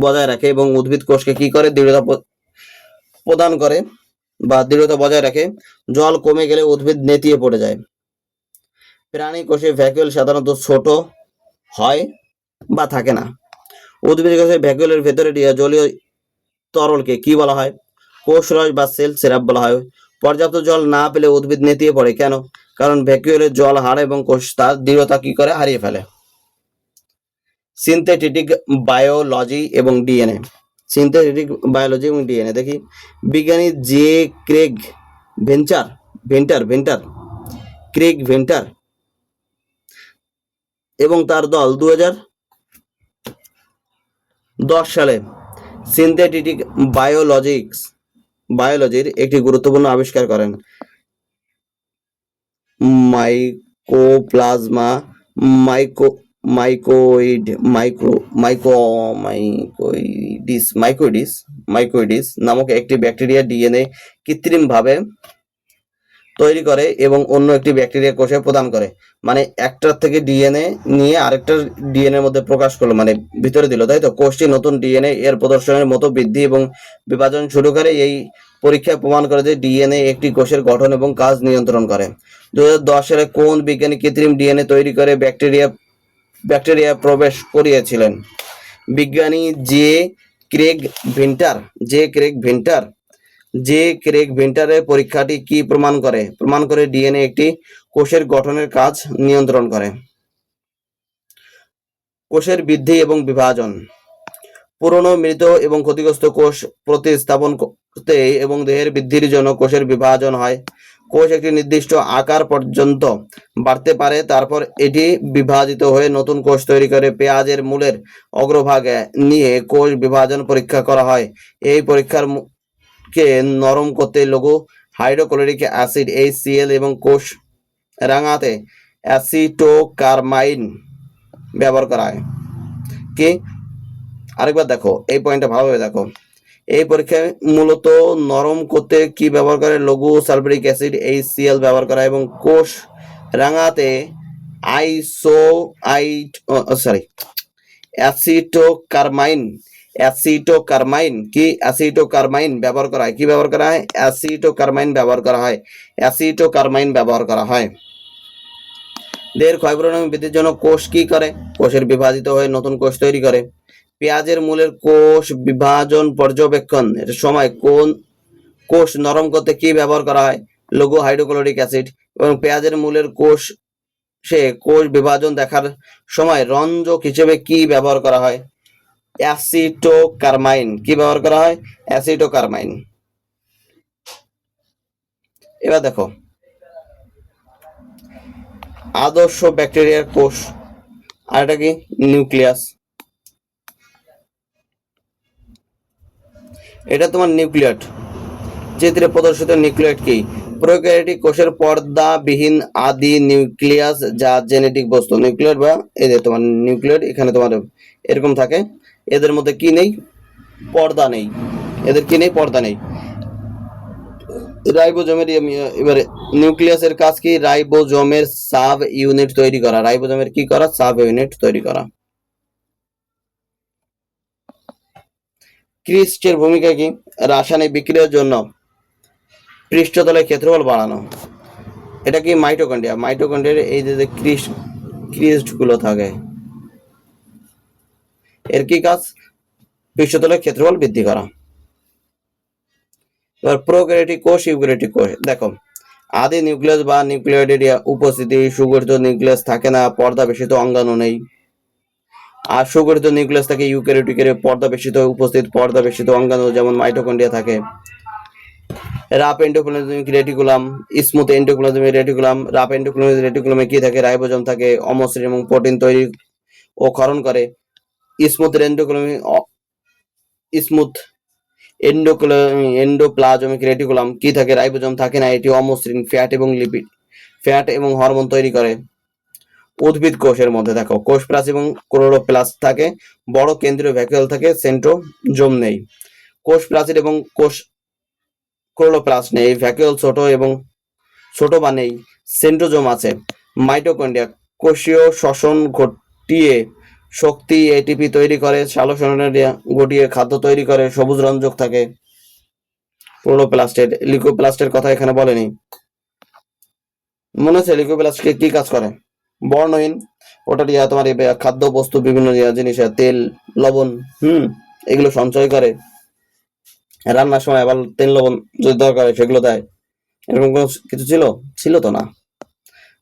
বজায় রাখে এবং উদ্ভিদ কোষকে কি করে, দৃঢ়তা প্রদান করে বা দৃঢ়তা বজায় রাখে। জল কমে গেলে উদ্ভিদ নেতিয়ে পড়ে যায়। প্রাণী কোষে ভ্যাকুওল সাধারণত ছোট হয় বা থাকে না। উদ্ভিদ কোষে ভ্যাকুওলের ভেতরে জলীয় তরলকে কি বলা হয়? কোষরস বা সেল সিরাপ বলা হয়। পর্যাপ্ত জল না পেলে উদ্ভিদ নেতিয়ে পড়ে, কেন? কারণ ভ্যাকুওলের জল হার এবং কোষ তার দৃঢ়তা কি করে, হারিয়ে ফেলে। সিনথেটিক বায়োলজি এবং ডিএনএ, সিনথেটিক বায়োলজি এবং ডিএনএ দেখি। বিজ্ঞানী জে ক্রেগ ভেন্টার ক্রেগ ভেন্টার এবং তার দল 2010 সালে সিনথেটিক বায়োলজির একটি গুরুত্বপূর্ণ আবিষ্কার করেন। মাইকোপ্লাজমা মাইকোইডিস নামক একটি ব্যাকটেরিয়া ডিএনএ কৃত্রিমভাবে তৈরি করে এবং অন্য একটি ব্যাকটেরিয়া কোষে প্রদান করে। মানে একটার থেকে ডিএনএ নিয়ে আরেকটার ডিএনএ মধ্যে প্রকাশ করলো, মানে ভিতরে দিল, তাই তো। কোষটি নতুন ডিএনএ এর প্রদর্শনের মতো বৃদ্ধি এবং বিভাজন শুরু করে। এই পরীক্ষায় প্রমাণ করে যে ডিএনএ একটি কোষের গঠন এবং কাজ নিয়ন্ত্রণ করে। 2010 সালে কোন বিজ্ঞানী কৃত্রিম ডিএনএ তৈরি করে ব্যাকটেরিয়া প্রবেশ করিয়েছিলেন? বিজ্ঞানী জে ক্রেগ ভেন্টারের পরীক্ষাটি কি প্রমাণ করে? ডিএনএ একটি কোষের গঠনের কাজ নিয়ন্ত্রণ করে। কোষের বৃদ্ধি এবং বিভাজন। পুরনো, মৃত এবং ক্ষতিগ্রস্ত কোষ প্রতিস্থাপন করতে এবং দেহের বৃদ্ধির জন্য কোষের বিভাজন হয়। কোষ একটি নির্দিষ্ট আকার পর্যন্ত বাড়তে পারে, তারপর এটি বিভাজিত হয়ে নতুন কোষ তৈরি করে। পেঁয়াজের মূলের অগ্রভাগ নিয়ে কোষ বিভাজন পরীক্ষা করা হয়। এই পরীক্ষার কে নরম করতে লঘু হাইড্রোক্লোরিক অ্যাসিড HCl এবং কোষ রাঙাতে অ্যাসিটোকারমাইন ব্যবহার করা হয়। কি, আরেকবার দেখো, এই পয়েন্টটা ভালোভাবে দেখো। এই পরীক্ষায় মূলত নরম করতে কি ব্যবহার করে? লঘু সালফিউরিক অ্যাসিড HCl ব্যবহার করা, এবং কোষ রাঙাতে অ্যাসিটোকারমাইন ব্যবহার করা হয়। কি ব্যবহার করা হয়? অ্যাসিটোকারমাইন ব্যবহার করা হয়। দেহের ক্ষয়পূরণ এবং বৃদ্ধির জন্য কোষ কি করে? কোষের বিভাজিত হয়ে নতুন কোষ তৈরি করে। পেঁয়াজের মূলের কোষ বিভাজন পর্যবেক্ষণ এর সময় কোন কোষ নরম করতে কি ব্যবহার করা হয়? লঘু হাইড্রোক্লোরিক অ্যাসিড। এবং পেঁয়াজের মূলের কোষ বিভাজন দেখার সময় রঞ্জক হিসেবে কি ব্যবহার করা হয়? অ্যাসিটোকারমাইন। কি ব্যবহার করা হয়? অ্যাসিটোকারমাইন। এবার দেখো, আদর্শ ব্যাকটেরিয়ার কোষ, আর এটা কি? নিউক্লিয়াস। এটা তোমার নিউক্লিয়েট, চিত্রে প্রদর্শিত নিউক্লিয়েট কি? প্রোক্যারিওটিক কোষের পর্দাবিহীন আদি নিউক্লিয়াস যা জেনেটিক বস্তু। নিউক্লিয়েট বা এই যে তোমার নিউক্লিয়েট, এখানে তোমার এরকম থাকে। এদের মধ্যে কি নেই? পর্দা নেই। এদের কি নেই? পর্দা নেই। রাইবোজোমের এবারে নিউক্লিয়াসের কাজ কি? রাইবোজোমের সাব ইউনিট তৈরি করা। রাইবোজোমের কি করা? সাব ইউনিট তৈরি করা। ক্রিস্টের ভূমিকা কি? রাসায়নিক বিক্রিয়ার জন্য পৃষ্ঠতলের ক্ষেত্রফল বাড়ানো। এটা কি? মাইটোকন্ড্রিয়ার এই যে ক্রিস্ট গুলো থাকে, এর কি কাজ? পৃষ্ঠতলের ক্ষেত্রফল বৃদ্ধি করা। এবার প্রোক্যারিওটিক কোষ, ইউক্যারিওটিক কোষ। দেখো, আদি নিউক্লিয়াস বা নিউক্লিয়েটেড উপস্থিতি, সুগঠিত নিউক্লিয়াস থাকে না, পর্দা বেষ্টিত অঙ্গাণু নেই। আর সুগঠিত নিউক্লিয়াস থাকে ইউক্যারিওটিকের পর্দা বেষ্টিত উপস্থিত পর্দা বেষ্টিত অঙ্গাণু, যেমন মাইটোকন্ড্রিয়া থাকে। Rough endoplasmic reticulum, smooth endoplasmic reticulum. Rough endoplasmic রেটিকুলামে কি থাকে? রাইবোজোম থাকে, অমসৃণ এবং প্রোটিন তৈরি ও ক্ষরণ করে। স্মুথ এন্ডোপ্লাজমিক রেটিকুলাম কি থাকে? রাইবোজোম থাকে না, এটি অমসৃণ, ফ্যাট এবং লিপিড, ফ্যাট এবং হরমোন তৈরি করে। উদ্ভিদ কোষের মধ্যে দেখো, কোষ প্রাচীর এবং ক্লোরোপ্লাস্ট থাকে, বড় কেন্দ্রীয় ভ্যাকুয়াল থাকে, সেন্ট্রোজোম নেই। কোষ প্রাচীর এবং কোষ ক্লোরোপ্লাস্ট নেই, ভ্যাকুয়াল ছোট বা নেই, সেন্ট্রোজোম আছে। মাইটোকন্ড্রিয়া কোষীয় শ্বসন ঘটিয়ে শক্তি এটিপি তৈরি করে, সালোকসংশ্লেষণ ঘটিয়ে খাদ্য তৈরি করে, সবুজ রঞ্জক থাকে। ক্লোরোপ্লাস্টের, লিউকোপ্লাস্টের কথা এখানে বলেনি, মনে হচ্ছে লিউকোপ্লাস্টকে কি কাজ করে? বর্ণহীন, ওটা দিয়ে তোমার খাদ্য বস্তু, বিভিন্ন জিনিস, তেল, লবণ, এগুলো সঞ্চয় করে। রান্নার সময় আবার তেল লবণ যদি দরকার হয় সেগুলো দেয়। এরকম কোনো কিছু ছিল তো না,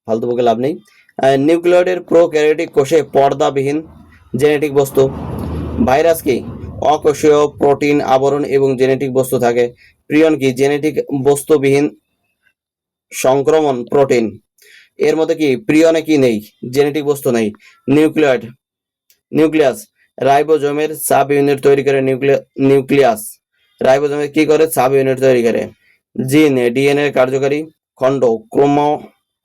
ফালতু বকে লাভ নেই। নিউক্লিয়েটের প্রোক্যারিওটিক কোষে পর্দাবিহীন জেনেটিক বস্তু। ভাইরাস কি? অকোষীয় প্রোটিন আবরণ এবং জেনেটিক বস্তু থাকে। প্রিয়ন কি? জেনেটিক বস্তুবিহীন সংক্রমণ প্রোটিন। এর মধ্যে কি প্রিয়নে কি নেই? জেনেটিক বস্তু নেই। নিউক্লিয়াস রাইবোজোমের সাব ইউনিট তৈরি করে। নিউক্লিয়াস রাইবোজোমে কি করে? সাব ইউনিট তৈরি করে। জিন ডিএনএ কার্যকারী খণ্ড।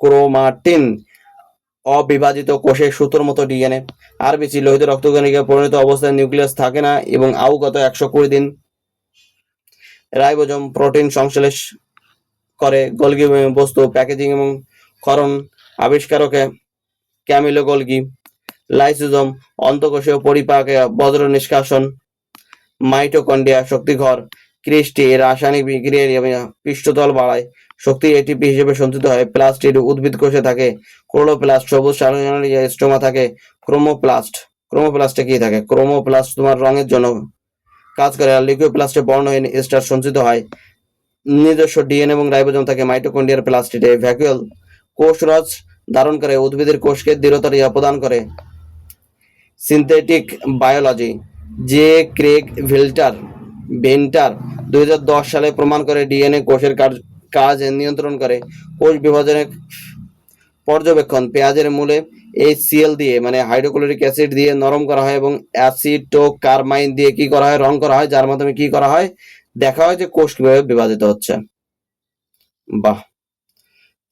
ক্রোমাটিন অবিভাজিত কোষের সুতোর মতো ডিএনএ। আরবিসি লোহিত রক্তকণিকা পরিণত অবস্থায় নিউক্লিয়াস থাকে না এবং আউগত 120 দিন। রাইবোজোম প্রোটিন সংশ্লেষ করে। গোলগি বস্তু প্যাকেজিং এবং ক্ষরণ আবিষ্কারকে ক্যামিলো গোলগি। লাইসোজোম অন্তঃকোষীয় পরিপাকে বজ্র নিষ্কাশন। মাইটোকন্ড্রিয়া শক্তিঘর। ক্রিস্টি রাসায়নিক বিক্রিয়া পৃষ্ঠতল বাড়ায়, শক্তি এটিপি হিসেবে সঞ্চিত হয়। প্লাস্টিড উদ্ভিদ কোষে থাকে। ক্লোরোপ্লাস্ট সবুজ স্টোমা থাকে। ক্রোমোপ্লাস্টে কি থাকে? ক্রোমোপ্লাস্ট তোমার রঙের জন্য কাজ করে। আর লিউকোপ্লাস্টে বর্ণহীন স্টার সঞ্চিত হয়। নিজস্ব ডিএনএ এবং রাইবোজোম থাকে মাইটোকন্ড্রিয়ার প্লাস্টিডে। ভ্যাকুয়াল কোষরস ধারণ করে, উদ্ভিদের কোষকে দৃঢ়তার প্রদান করে। সিনথেটিক বায়োলজি জে ক্রেগ ভেন্টার 2010 সালে প্রমাণ করে ডিএনএ কোষের কাজ নিয়ন্ত্রণ করে। কোষ বিভাজনের পর্যবেক্ষণ। পেঁয়াজের মূলে HCl দিয়ে, মানে হাইড্রোক্লোরিক অ্যাসিড দিয়ে নরম করা হয় এবং অ্যাসিটোকার্মাইন দিয়ে কি করা হয়? রং করা হয়, যার মাধ্যমে কি করা হয়? দেখা হয় যে কোষ কিভাবে বিভাজিত হচ্ছে। বাহ,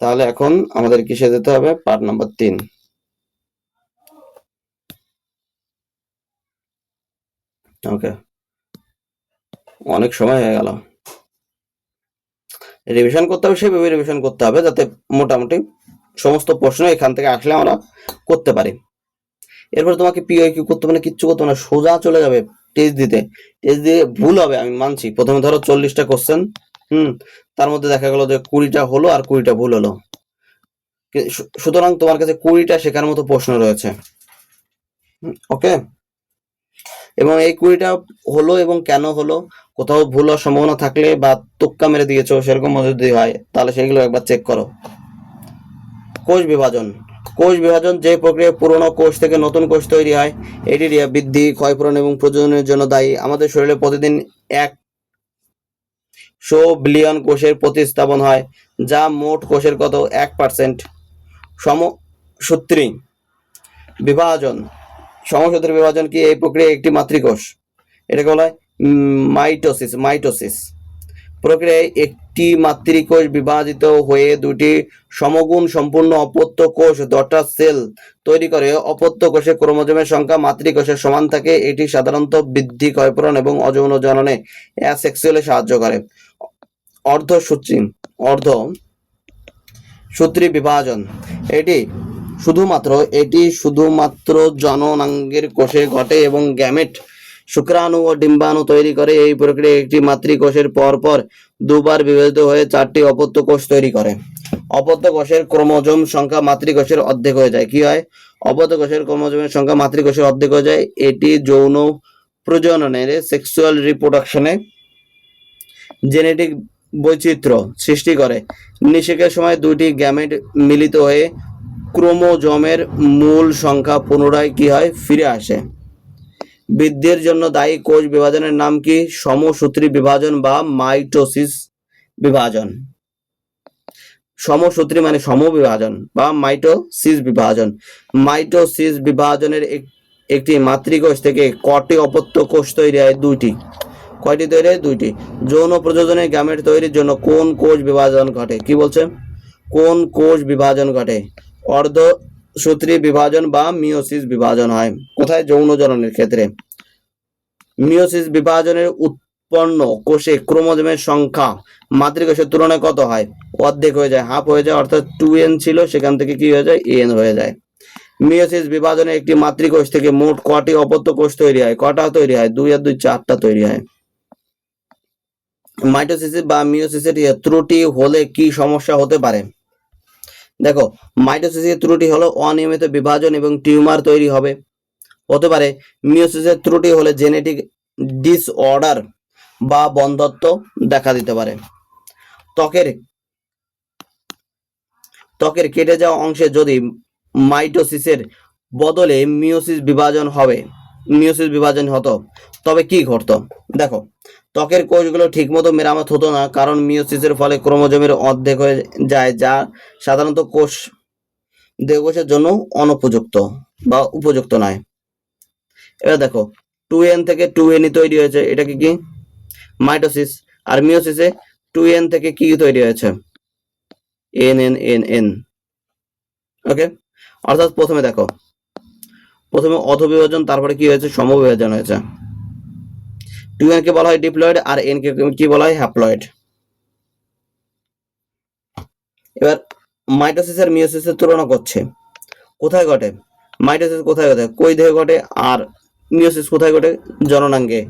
তাহলে এখন আমাদের কিসে যেতে হবে? Part number 3। ওকে, অনেক সময় হয়ে গেল। রিভিশন করতে হবে, সেভাবে রিভিশন করতে হবে যাতে মোটামুটি সমস্ত প্রশ্ন এখান থেকে আসলে আমরা করতে পারি। এরপর তোমাকে পিওকিউ করতে মানে কিচ্ছু করতে না, সোজা চলে যাবে টেস্ট দিতে। টেস্ট দিয়ে ভুল হবে, আমি মানছি। প্রথমে ধরো 40টা কোশ্চেন, তার মধ্যে দেখা গেল যে 20টা হলো আর 20টা ভুল হলো। সুতরাং তোমার কাছে 20টা শেখার মতো প্রশ্ন রয়েছে। ওকে, এবং এই 20টা হলো এবং কেন হলো, কোথাও ভুল হওয়ার সম্ভাবনা থাকলে বা তুক্কা মেরে দিয়েছো সেরকম যদি হয় তাহলে সেগুলো একবার চেক করো। কোষ বিভাজন যে প্রক্রিয়ায় পুরনো কোষ থেকে নতুন কোষ তৈরি হয়, এটি বৃদ্ধি, ক্ষয়পূরণ এবং প্রজননের জন্য দায়ী। আমাদের শরীরে প্রতিদিন 100 বিলিয়ন কোষের প্রতিস্থাপন হয়, যা মোট কোষের কত? 1%। সমসূত্রী বিভাজন কি? এই প্রক্রিয়া একটি মাতৃকোষ, এটাকে বলা হয় মাইটোসিস প্রক্রিয়ায় একটি মাতৃকোষ বিভাজিত হয়ে দুটি সমগুণ সম্পূর্ণ অপত্য কোষ ডটার সেল তৈরি করে। অপত্য কোষে ক্রোমোজোমের সংখ্যা মাতৃকোষের সমান থাকে। এটি সাধারণত বৃদ্ধি, ক্ষয়পূরণ এবং অযৌন জননে অ্যাসেক্সুয়ালে সাহায্য করে। অর্ধসূত্রী বিভাজন এটি শুধুমাত্র জননাঙ্গের কোষে ঘটে এবং গ্যামেট, শুক্রাণু ও ডিম্বাণু তৈরি করে। এই প্রক্রিয়ায় একটি মাতৃকোষের পরপর দুবার বিভাজিত হয়ে 4টি অপত্য কোষ তৈরি করে। অপত্য কোষের ক্রোমোজোম সংখ্যা মাতৃকোষের অর্ধেক হয়ে যায়। কি হয়? অপত্য কোষের ক্রোমোজোমের সংখ্যা মাতৃকোষের অর্ধেক হয়ে যায়। এটি যৌন প্রজননের, সেক্সুয়াল রিপ্রোডাকশনে, জেনেটিক বৈচিত্র্য সৃষ্টি করে। নিষেকের সময় দুইটি গ্যামেট মিলিত হয়ে ক্রোমোজোমের মূল সংখ্যা পুনরায় কি হয়, ফিরে আসে। বৃদ্ধির জন্য দায়ী কোষ বিভাজনের নাম কি? সমসূত্রী বিভাজন বা মাইটোসিস বিভাজন। সমসূত্রী মানে সমবিভাজন বা মাইটোসিস বিভাজন। মাইটোসিস বিভাজনের একটি মাতৃকোষ থেকে কটি অপত্য কোষ তৈরি হয়? দুইটি। কয়টি তৈরি হয়? দুইটি। যৌন প্রযোজনে গ্যামেট তৈরির জন্য কোন কোষ বিভাজন ঘটে? কি বলছে? কোন কোষ বিভাজন ঘটে? অর্ধসূত্রী বিভাজন বা মিওসিস বিভাজন হয়। কোথায়? যৌন জননের ক্ষেত্রে। মিওসিস বিভাজনের উৎপন্ন কোষে ক্রোমোজোমের সংখ্যা মাতৃকোষের তুলনায় কত হয়? অর্ধেক হয়ে যায়, হাফ হয়ে যায়, অর্থাৎ 2n ছিল সেখান থেকে কি হয়ে যায়? n হয়ে যায়। মিওসিস বিভাজনে একটি মাতৃকোষ থেকে মোট কটি অপত্য কোষ তৈরি হয়? কটা তৈরি হয়? 2 আর 2 4টা তৈরি হয়। মাইটোসিস বা মিওসিসের ত্রুটি হলে কি সমস্যা হতে পারে? দেখো, মাইটোসিসের ত্রুটি হলো অনিয়মিত বিভাজন এবং টিউমার তৈরি হতে পারে। মিওসিসের ত্রুটি হলে জেনেটিক ডিসঅর্ডার বা বন্ধ্যত্ব দেখা দিতে পারে। ত্বকের কেটে যাওয়া অংশে যদি মাইটোসিসের বদলে মিওসিস বিভাজন হতো তবে কি ঘটতো? দেখো, ত্বকের কোষগুলো ঠিকমতো মেরামত হতো না, কারণ মিওসিসের ফলে ক্রোমোজোমের অর্ধেক হয়ে যায়, যা সাধারণত দেহকোষের জন্য অনুপযুক্ত বা উপযুক্ত নয়। এবার দেখো, 2n থেকে 2n তৈরি হয়েছে, এটা কি? মাইটোসিস। আর মিওসিসে 2n থেকে কি তৈরি হয়েছে? n। ওকে, অর্থাৎ প্রথমে অধবিভাজন, তারপরে কি হয়েছে? সমবিভাজন হয়েছে। 2n কে বলা হয় ডিপ্লয়েড আর n কে কি বলা হয়? হ্যাপ্লয়েড। এবার মাইটোসিস আর মিওসিসের তুলনা করছে। কোথায় ঘটে? মাইটোসিস কোথায় ঘটে? কই দেহে ঘটে। আর মিওসিস কোথায় ঘটে? জননাঙ্গে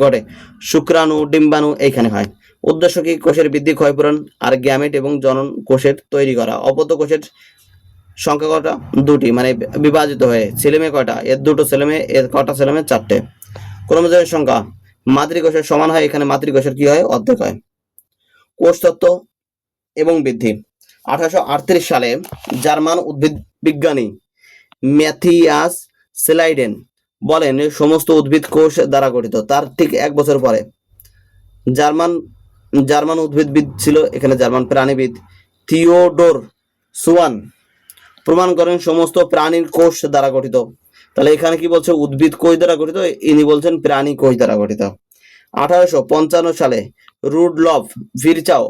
ঘটে। শুক্রাণু, ডিম্বাণু এইখানে হয়। উদ্দেশ্য কি? কোষের বৃদ্ধি, ক্ষয়পূরণ আর গ্যামেট এবং জনন কোষের তৈরি করা। অপত্য কোষের সংখ্যা কটা? দুটি, মানে বিভাজিত হয়ে। ছেলেমেয়ে কয়টা? এর দুটো ছেলেমেয়ে। এর কটা ছেলেমেয়ে? 4টে। ক্রোমোজোমের সংখ্যা মাতৃকোষের সমান হয়, এখানে মাতৃকোষের কি হয়? অর্ধেক হয়। কোষতত্ত্ব এবং বৃদ্ধি। 1838 সালে জার্মান উদ্ভিদ বিজ্ঞানী ম্যাথিয়াস সেলাইডেন বলেন সমস্ত উদ্ভিদ কোষ দ্বারা গঠিত। তার ঠিক 1 বছর পরে জার্মান উদ্ভিদবিদ ছিল, এখানে জার্মান প্রাণীবিদ থিওডোর সুয়ান প্রমাণ করেন সমস্ত প্রাণীর কোষ দ্বারা গঠিত। তাহলে এখানে কি বলছে? উদ্ভিদ কোষ দ্বারা গঠিত, ইনি বলছেন প্রাণী কোষ দ্বারা গঠিত। 1855 সালে রুডলফ ভিরচাও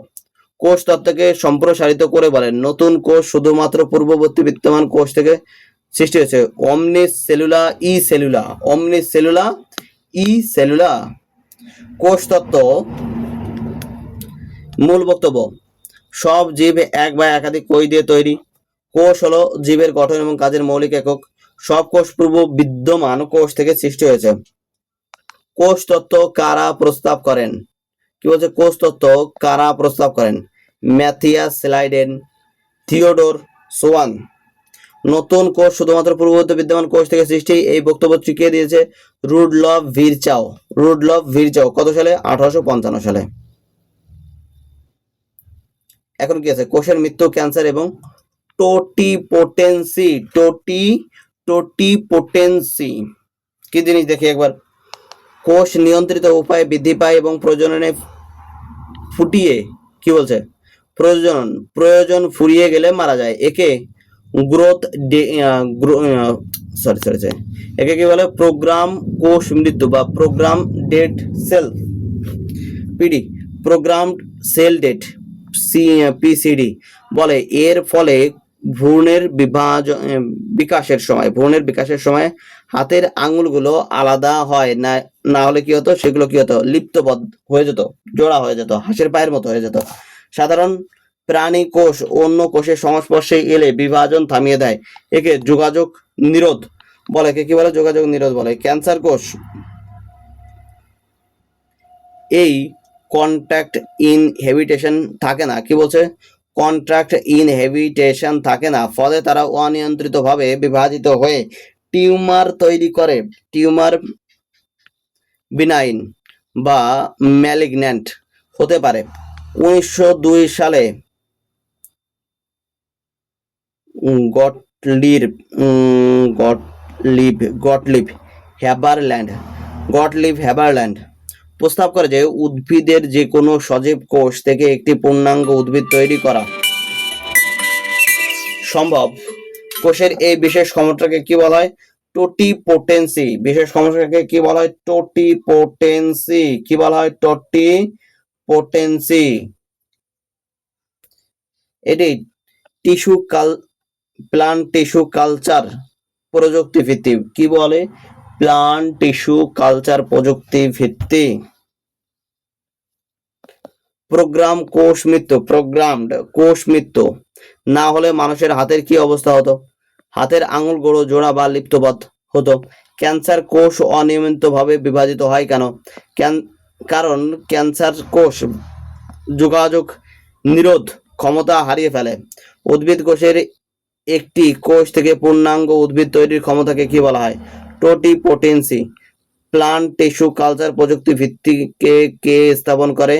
কোষ তত্ত্বকে সম্প্রসারিত করে বলেন নতুন কোষ শুধুমাত্র পূর্ববর্তী বিদ্যমান কোষ থেকে সৃষ্টি হয়েছে। অমনিস সেলুলা কোষ তত্ত্ব। মূল বক্তব্য: সব জীব এক বা একাধিক কোষ দিয়ে তৈরি। কোষ হলো জীবের গঠন এবং কাজের মৌলিক একক। সব কোষ পূর্ব বিদ্যমান কোষ থেকে সৃষ্টি হয়েছে। কোষ তত্ত্ব কারা প্রস্তাব করেন? কি বলছে? কোষ তত্ত্ব কারা প্রস্তাব করেন? Matthias Schleiden, Theodor Schwann. নতুন কোষ শুধুমাত্র পূর্ববর্তী বিদ্যমান কোষ থেকে সৃষ্টি, এই বক্তব্যটি কে দিয়েছে? রুডলফ ভিরচাও। কত সালে? 1855 সালে। এখন কি আছে? কোষের মৃত্যু, ক্যান্সার এবং টোটিপোটেন্সি কি জিনিস দেখি একবার। কোষ নিয়ন্ত্রিত উপায়ে বৃদ্ধি পায় এবং প্রয়োজন ফুরিয়ে গেলে মারা যায়। একে একে কি বলে? প্রোগ্রাম কোষ মৃত্যু বা programme dead cell, PD, programmed cell dead, PCD বলে। এর ফলে ভ্রূণের বিকাশের সময় হাতের আঙুলগুলো আলাদা হয় না হলে কি হতো? সেগুলো কি হতো? লিপ্তবদ্ধ হয়ে যেত, জোড়া হয়ে যেত, হাঁসের পায়ের মতো হয়ে যেত। সাধারণ প্রাণী কোষ অন্য কোষের সংস্পর্শে এলে বিভাজন থামিয়ে দেয়, একে যোগাযোগ নিরোধ বলে। কি বলে? যোগাযোগ নিরোধ বলে। ক্যান্সার কোষ এই কন্ট্যাক্ট ইনহেবিটেশন থাকে না। কি বলছে? কন্ট্রাক্ট ইনহেবিটেশন থাকে না, ফলে তারা অনিয়ন্ত্রিতভাবে বিভাজিত হয়ে টিউমার তৈরি করে। টিউমার বিনাইন বা ম্যালিগন্যান্ট হতে পারে। 1902 সালে গটলিব হ্যাবারল্যান্ড প্রস্তাব করে যে উদ্ভিদের যে কোনো সজীব কোষ থেকে একটি পূর্ণাঙ্গ উদ্ভিদ তৈরি করা সম্ভব। কোষের এই বিশেষ ক্ষমতাকে কি বলা হয়? টোটিপোটেন্সি। বিশেষ ক্ষমতাকে কি বলা হয়? টোটিপোটেন্সি। কি বলা হয়? টোটিপোটেন্সি। এটি প্লান্ট টিস্যু কালচার প্রযুক্তি ভিত্তিক। কি বলে? প্লান্ট টিস্যু কালচার প্রযুক্তি ভিত্তিক। প্রোগ্রামড কোষ মৃত্যু না হলে মানুষের হাতের কি অবস্থা হতো? হাতের আঙুল গুঁড়ো জোড়া বা লিপ্তবৎ হতো। ক্যান্সার কোষ অনিয়মিতভাবে বিভাজিত হয় কেন? কারণ ক্যান্সার কোষ যোগাযোগ নিরোধ ক্ষমতা হারিয়ে ফেলে। উদ্ভিদ কোষের একটি কোষ থেকে পূর্ণাঙ্গ উদ্ভিদ তৈরির ক্ষমতাকে কি বলা হয়? টোটিপোটেন্সি। প্লান্ট টিস্যু কালচার প্রযুক্তি ভিত্তিকে কে স্থাপন করে?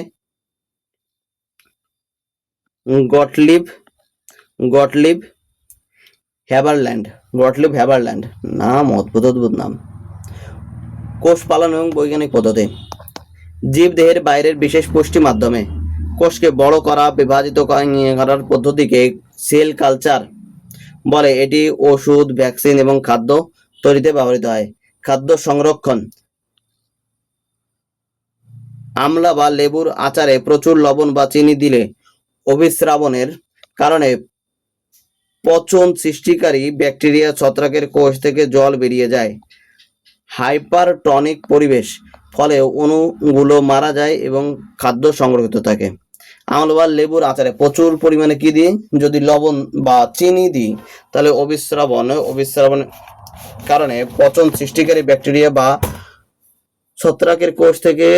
গটলিব হ্যাবারল্যান্ড। নাম অদ্ভুত নাম। কোষ পালন এবং বৈজ্ঞানিক পদ্ধতি। জীব দেহের বাইরের বিশেষ পুষ্টি মাধ্যমে কোষকে বড় করা, বিভাজিত করার পদ্ধতিকে সেল কালচার বলে। এটি ওষুধ, ভ্যাকসিন এবং খাদ্য তৈরিতে ব্যবহৃত হয়। খাদ্য সংরক্ষণ। আমলা বা লেবুর আচারে প্রচুর লবণ বা চিনি দিলে অভিস্রাবণের কারণে পচন সৃষ্টিকারী ব্যাকটেরিয়া ছত্রাকের কোষ থেকে জল বেরিয়ে যায়। হাইপারটনিক পরিবেশ ফলে অণুগুলো মারা যায় এবং খাদ্য সংরক্ষিত থাকে। আমলা বা লেবুর আচারে প্রচুর পরিমাণে কি দিই? যদি লবণ বা চিনি দিই তাহলে অভিস্রাবণের কারণে পচন সৃষ্টিকারী ব্যাকটেরিয়া বা ছত্রাকের কোষ থেকে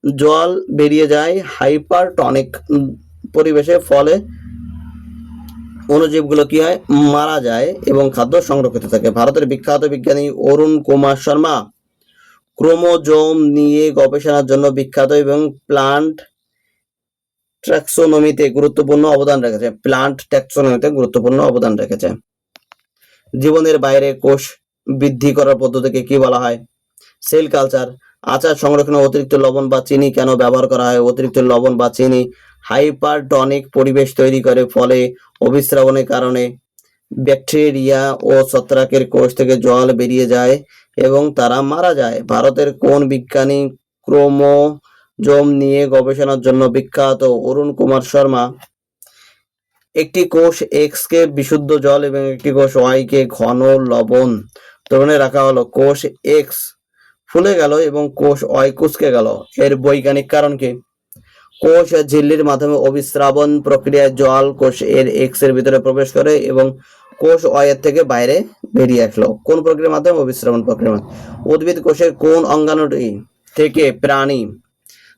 জল বেরিয়ে যায়। হাইপারটনিক পরিবেশের ফলে অণুজীবগুলো কি হয়? মারা যায় এবং খাদ্য সংরক্ষিত থাকে। ভারতের বিখ্যাত বিজ্ঞানী অরুণ কুমার শর্মা ক্রোমোজোম নিয়ে গবেষণার জন্য বিখ্যাত এবং প্লান্ট ট্যাক্সোনমিতে গুরুত্বপূর্ণ অবদান রেখেছে। জীবনের বাইরে কোষ বৃদ্ধি করার পদ্ধতিকে কি বলা হয়? Cell culture. আচার সংরক্ষণে অতিরিক্ত লবণ বা চিনি কেন ব্যবহার করা হয়? অতিরিক্ত লবণ বা চিনি হাইপারটনিক পরিবেশ তৈরি করে, ফলে অভিস্রাবণের কারণে ব্যাকটেরিয়া ও ছত্রাকের কোষ থেকে জল বেরিয়ে যায় এবং তারা মারা যায়। ভারতের কোন বিজ্ঞানী ক্রোমোজোম নিয়ে গবেষণার জন্য বিখ্যাত? অরুণ কুমার শর্মা। একটি কোষ এক্স কে বিশুদ্ধ জল এবং একটি কোষ ওয়াই কে ঘন লবণ দ্রবণে রাখা হলো। কোষ এক্স ফুলে গেল এবং কোষ ওয়াই কুঁচকে গেল। এর বৈজ্ঞানিক কারণ কি? কোষ ঝিল্লির মাধ্যমে অভিস্রাবণ প্রক্রিয়ায় জল কোষ এর এক্স এর ভিতরে প্রবেশ করে এবং কোষ ওয়াই এর থেকে বাইরে বেরিয়ে আসলো। কোন প্রক্রিয়ার মাধ্যমে? অভিস্রাবণ প্রক্রিয়া। উদ্ভিদ কোষের কোন অঙ্গাণুটি থেকে প্রাণী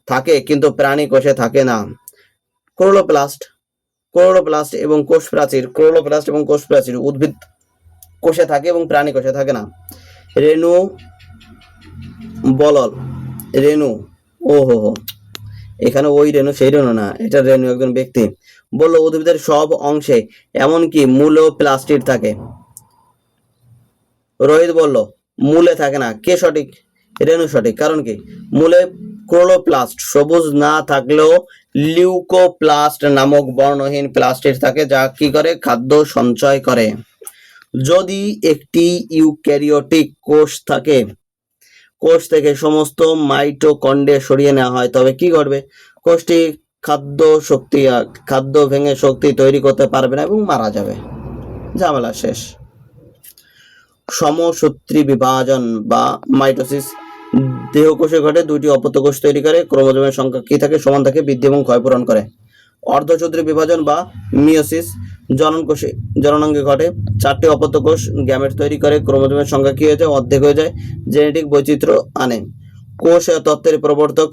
থাকে কিন্তু প্রাণী কোষে থাকে না? ক্লোরোপ্লাস্ট এবং কোষ প্রাচীর উদ্ভিদ কোষে থাকে এবং প্রাণী কোষে থাকে না। রেণু এখানে ওই রেণু সেই রেণু না, এটা রেণু একজন ব্যক্তি। বললো উদ্ভিদের সব অংশে এমনকি মূলেও প্লাস্টিড থাকে। রোহিত বলল মূলে থাকে না। কে সঠিক? রেণু সঠিক। কারণ কি? মূলে ক্লোরোপ্লাস্ট সবুজ না থাকলেও লিউকোপ্লাস্ট নামক বর্ণহীন প্লাস্টিড থাকে, যা কি করে? খাদ্য সঞ্চয় করে। যদি একটি ইউক্যারিওটিক কোষ থাকে, কোষ থেকে সমস্ত মাইটোকন্ড্রিয়া সরিয়ে নেওয়া হয়, তবে কি ঘটবে? কোষটি খাদ্য ভেঙে শক্তি তৈরি করতে পারবে না এবং মারা যাবে। ঝামেলা শেষ। সমসূত্রী বিভাজন বা মাইটোসিস দেহকোষে ঘটে। দুইটি অপত্য কোষ তৈরি করে। ক্রোমোজোমের সংখ্যা কি থাকে? সমান থাকে। বৃদ্ধি এবং ক্ষয়পূরণ করে। অর্ধসূত্রী বিভাজন বা মিওসিস জননাঙ্গে ঘটে। 4টি অপত্য কোষ গ্যামেট তৈরি করে। ক্রোমোজোমের সংখ্যা কি হয়ে যায়? অর্ধেক হয়ে যায়। জেনেটিক বৈচিত্র্য আনে। কোষ তত্ত্বের প্রবর্তক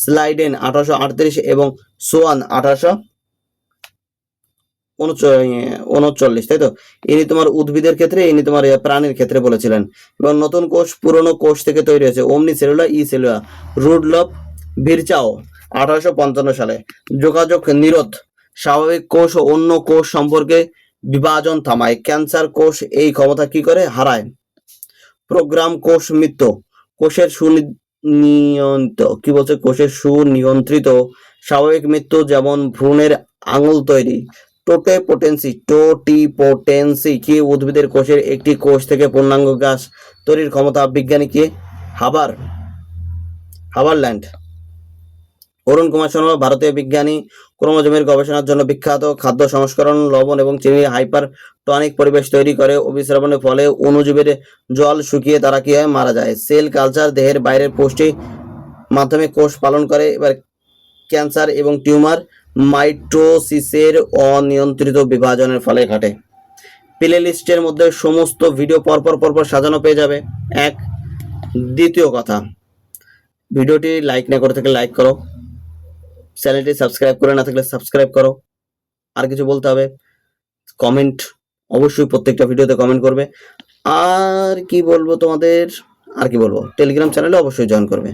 স্লাইডেন 1838 এবং সোয়ান 1839, তাই তো? ইনি তোমার উদ্ভিদের ক্ষেত্রে, ইনি তোমার প্রাণীর ক্ষেত্রে বলেছিলেন। এবং নতুন কোষ পুরনো কোষ থেকে তৈরি হয়েছে। ওমনি সেলুলা, ই সেলুলা, রুডলফ ভিরচাও 1855 সালে। যোগাযোগ নিরোধ স্বাভাবিক কোষ ও অন্য কোষ সম্পর্কে বিভাজন থামায়। ক্যান্সার কোষ এই ক্ষমতা কি করে? হারায়। প্রোগ্রাম কোষ মৃত্যু কোষের সুনিয়ন্ত্রিত কি বলছে? কোষের সুনিয়ন্ত্রিত স্বাভাবিক মৃত্যু, যেমন ভ্রূণের আঙুল তৈরি। টোটিপোটেন্সি কি উদ্ভিদের কোষের একটি কোষ থেকে পূর্ণাঙ্গ গাছ তৈরির ক্ষমতা। বিজ্ঞানী কি? হাবারল্যান্ড। অরুণ কুমার শর্মা ভারতীয় বিজ্ঞানী, ক্রোমোজোমের গবেষণার জন্য বিখ্যাত। খাদ্য সংস্করণ লবণ এবং চিনির হাইপারটনিক পরিবেশ তৈরি করে। অভিস্রবণের ফলে অণুজীবের জল শুকিয়ে তারা কি হয়? মারা যায়। সেল কালচার দেহের বাইরের পুষ্টি মাধ্যমে কোষ পালন করে। এবার ক্যান্সার এবং টিউমার মাইটোসিসের অনিয়ন্ত্রিত বিভাজনের ফলে ঘটে। প্লে লিস্টের মধ্যে সমস্ত ভিডিও পরপর সাজানো পেয়ে যাবে। এক। দ্বিতীয় কথা, ভিডিওটি লাইক না করে থাকলে লাইক করো, চ্যানেলটি সাবস্ক্রাইব করে না থাকলে সাবস্ক্রাইব করো। আর কিছু বলতে হবে? কমেন্ট অবশ্যই প্রত্যেকটা ভিডিওতে কমেন্ট করবে। আর কি বলবো তোমাদের, আর কি বলবো, টেলিগ্রাম চ্যানেলে অবশ্যই জয়েন করবে।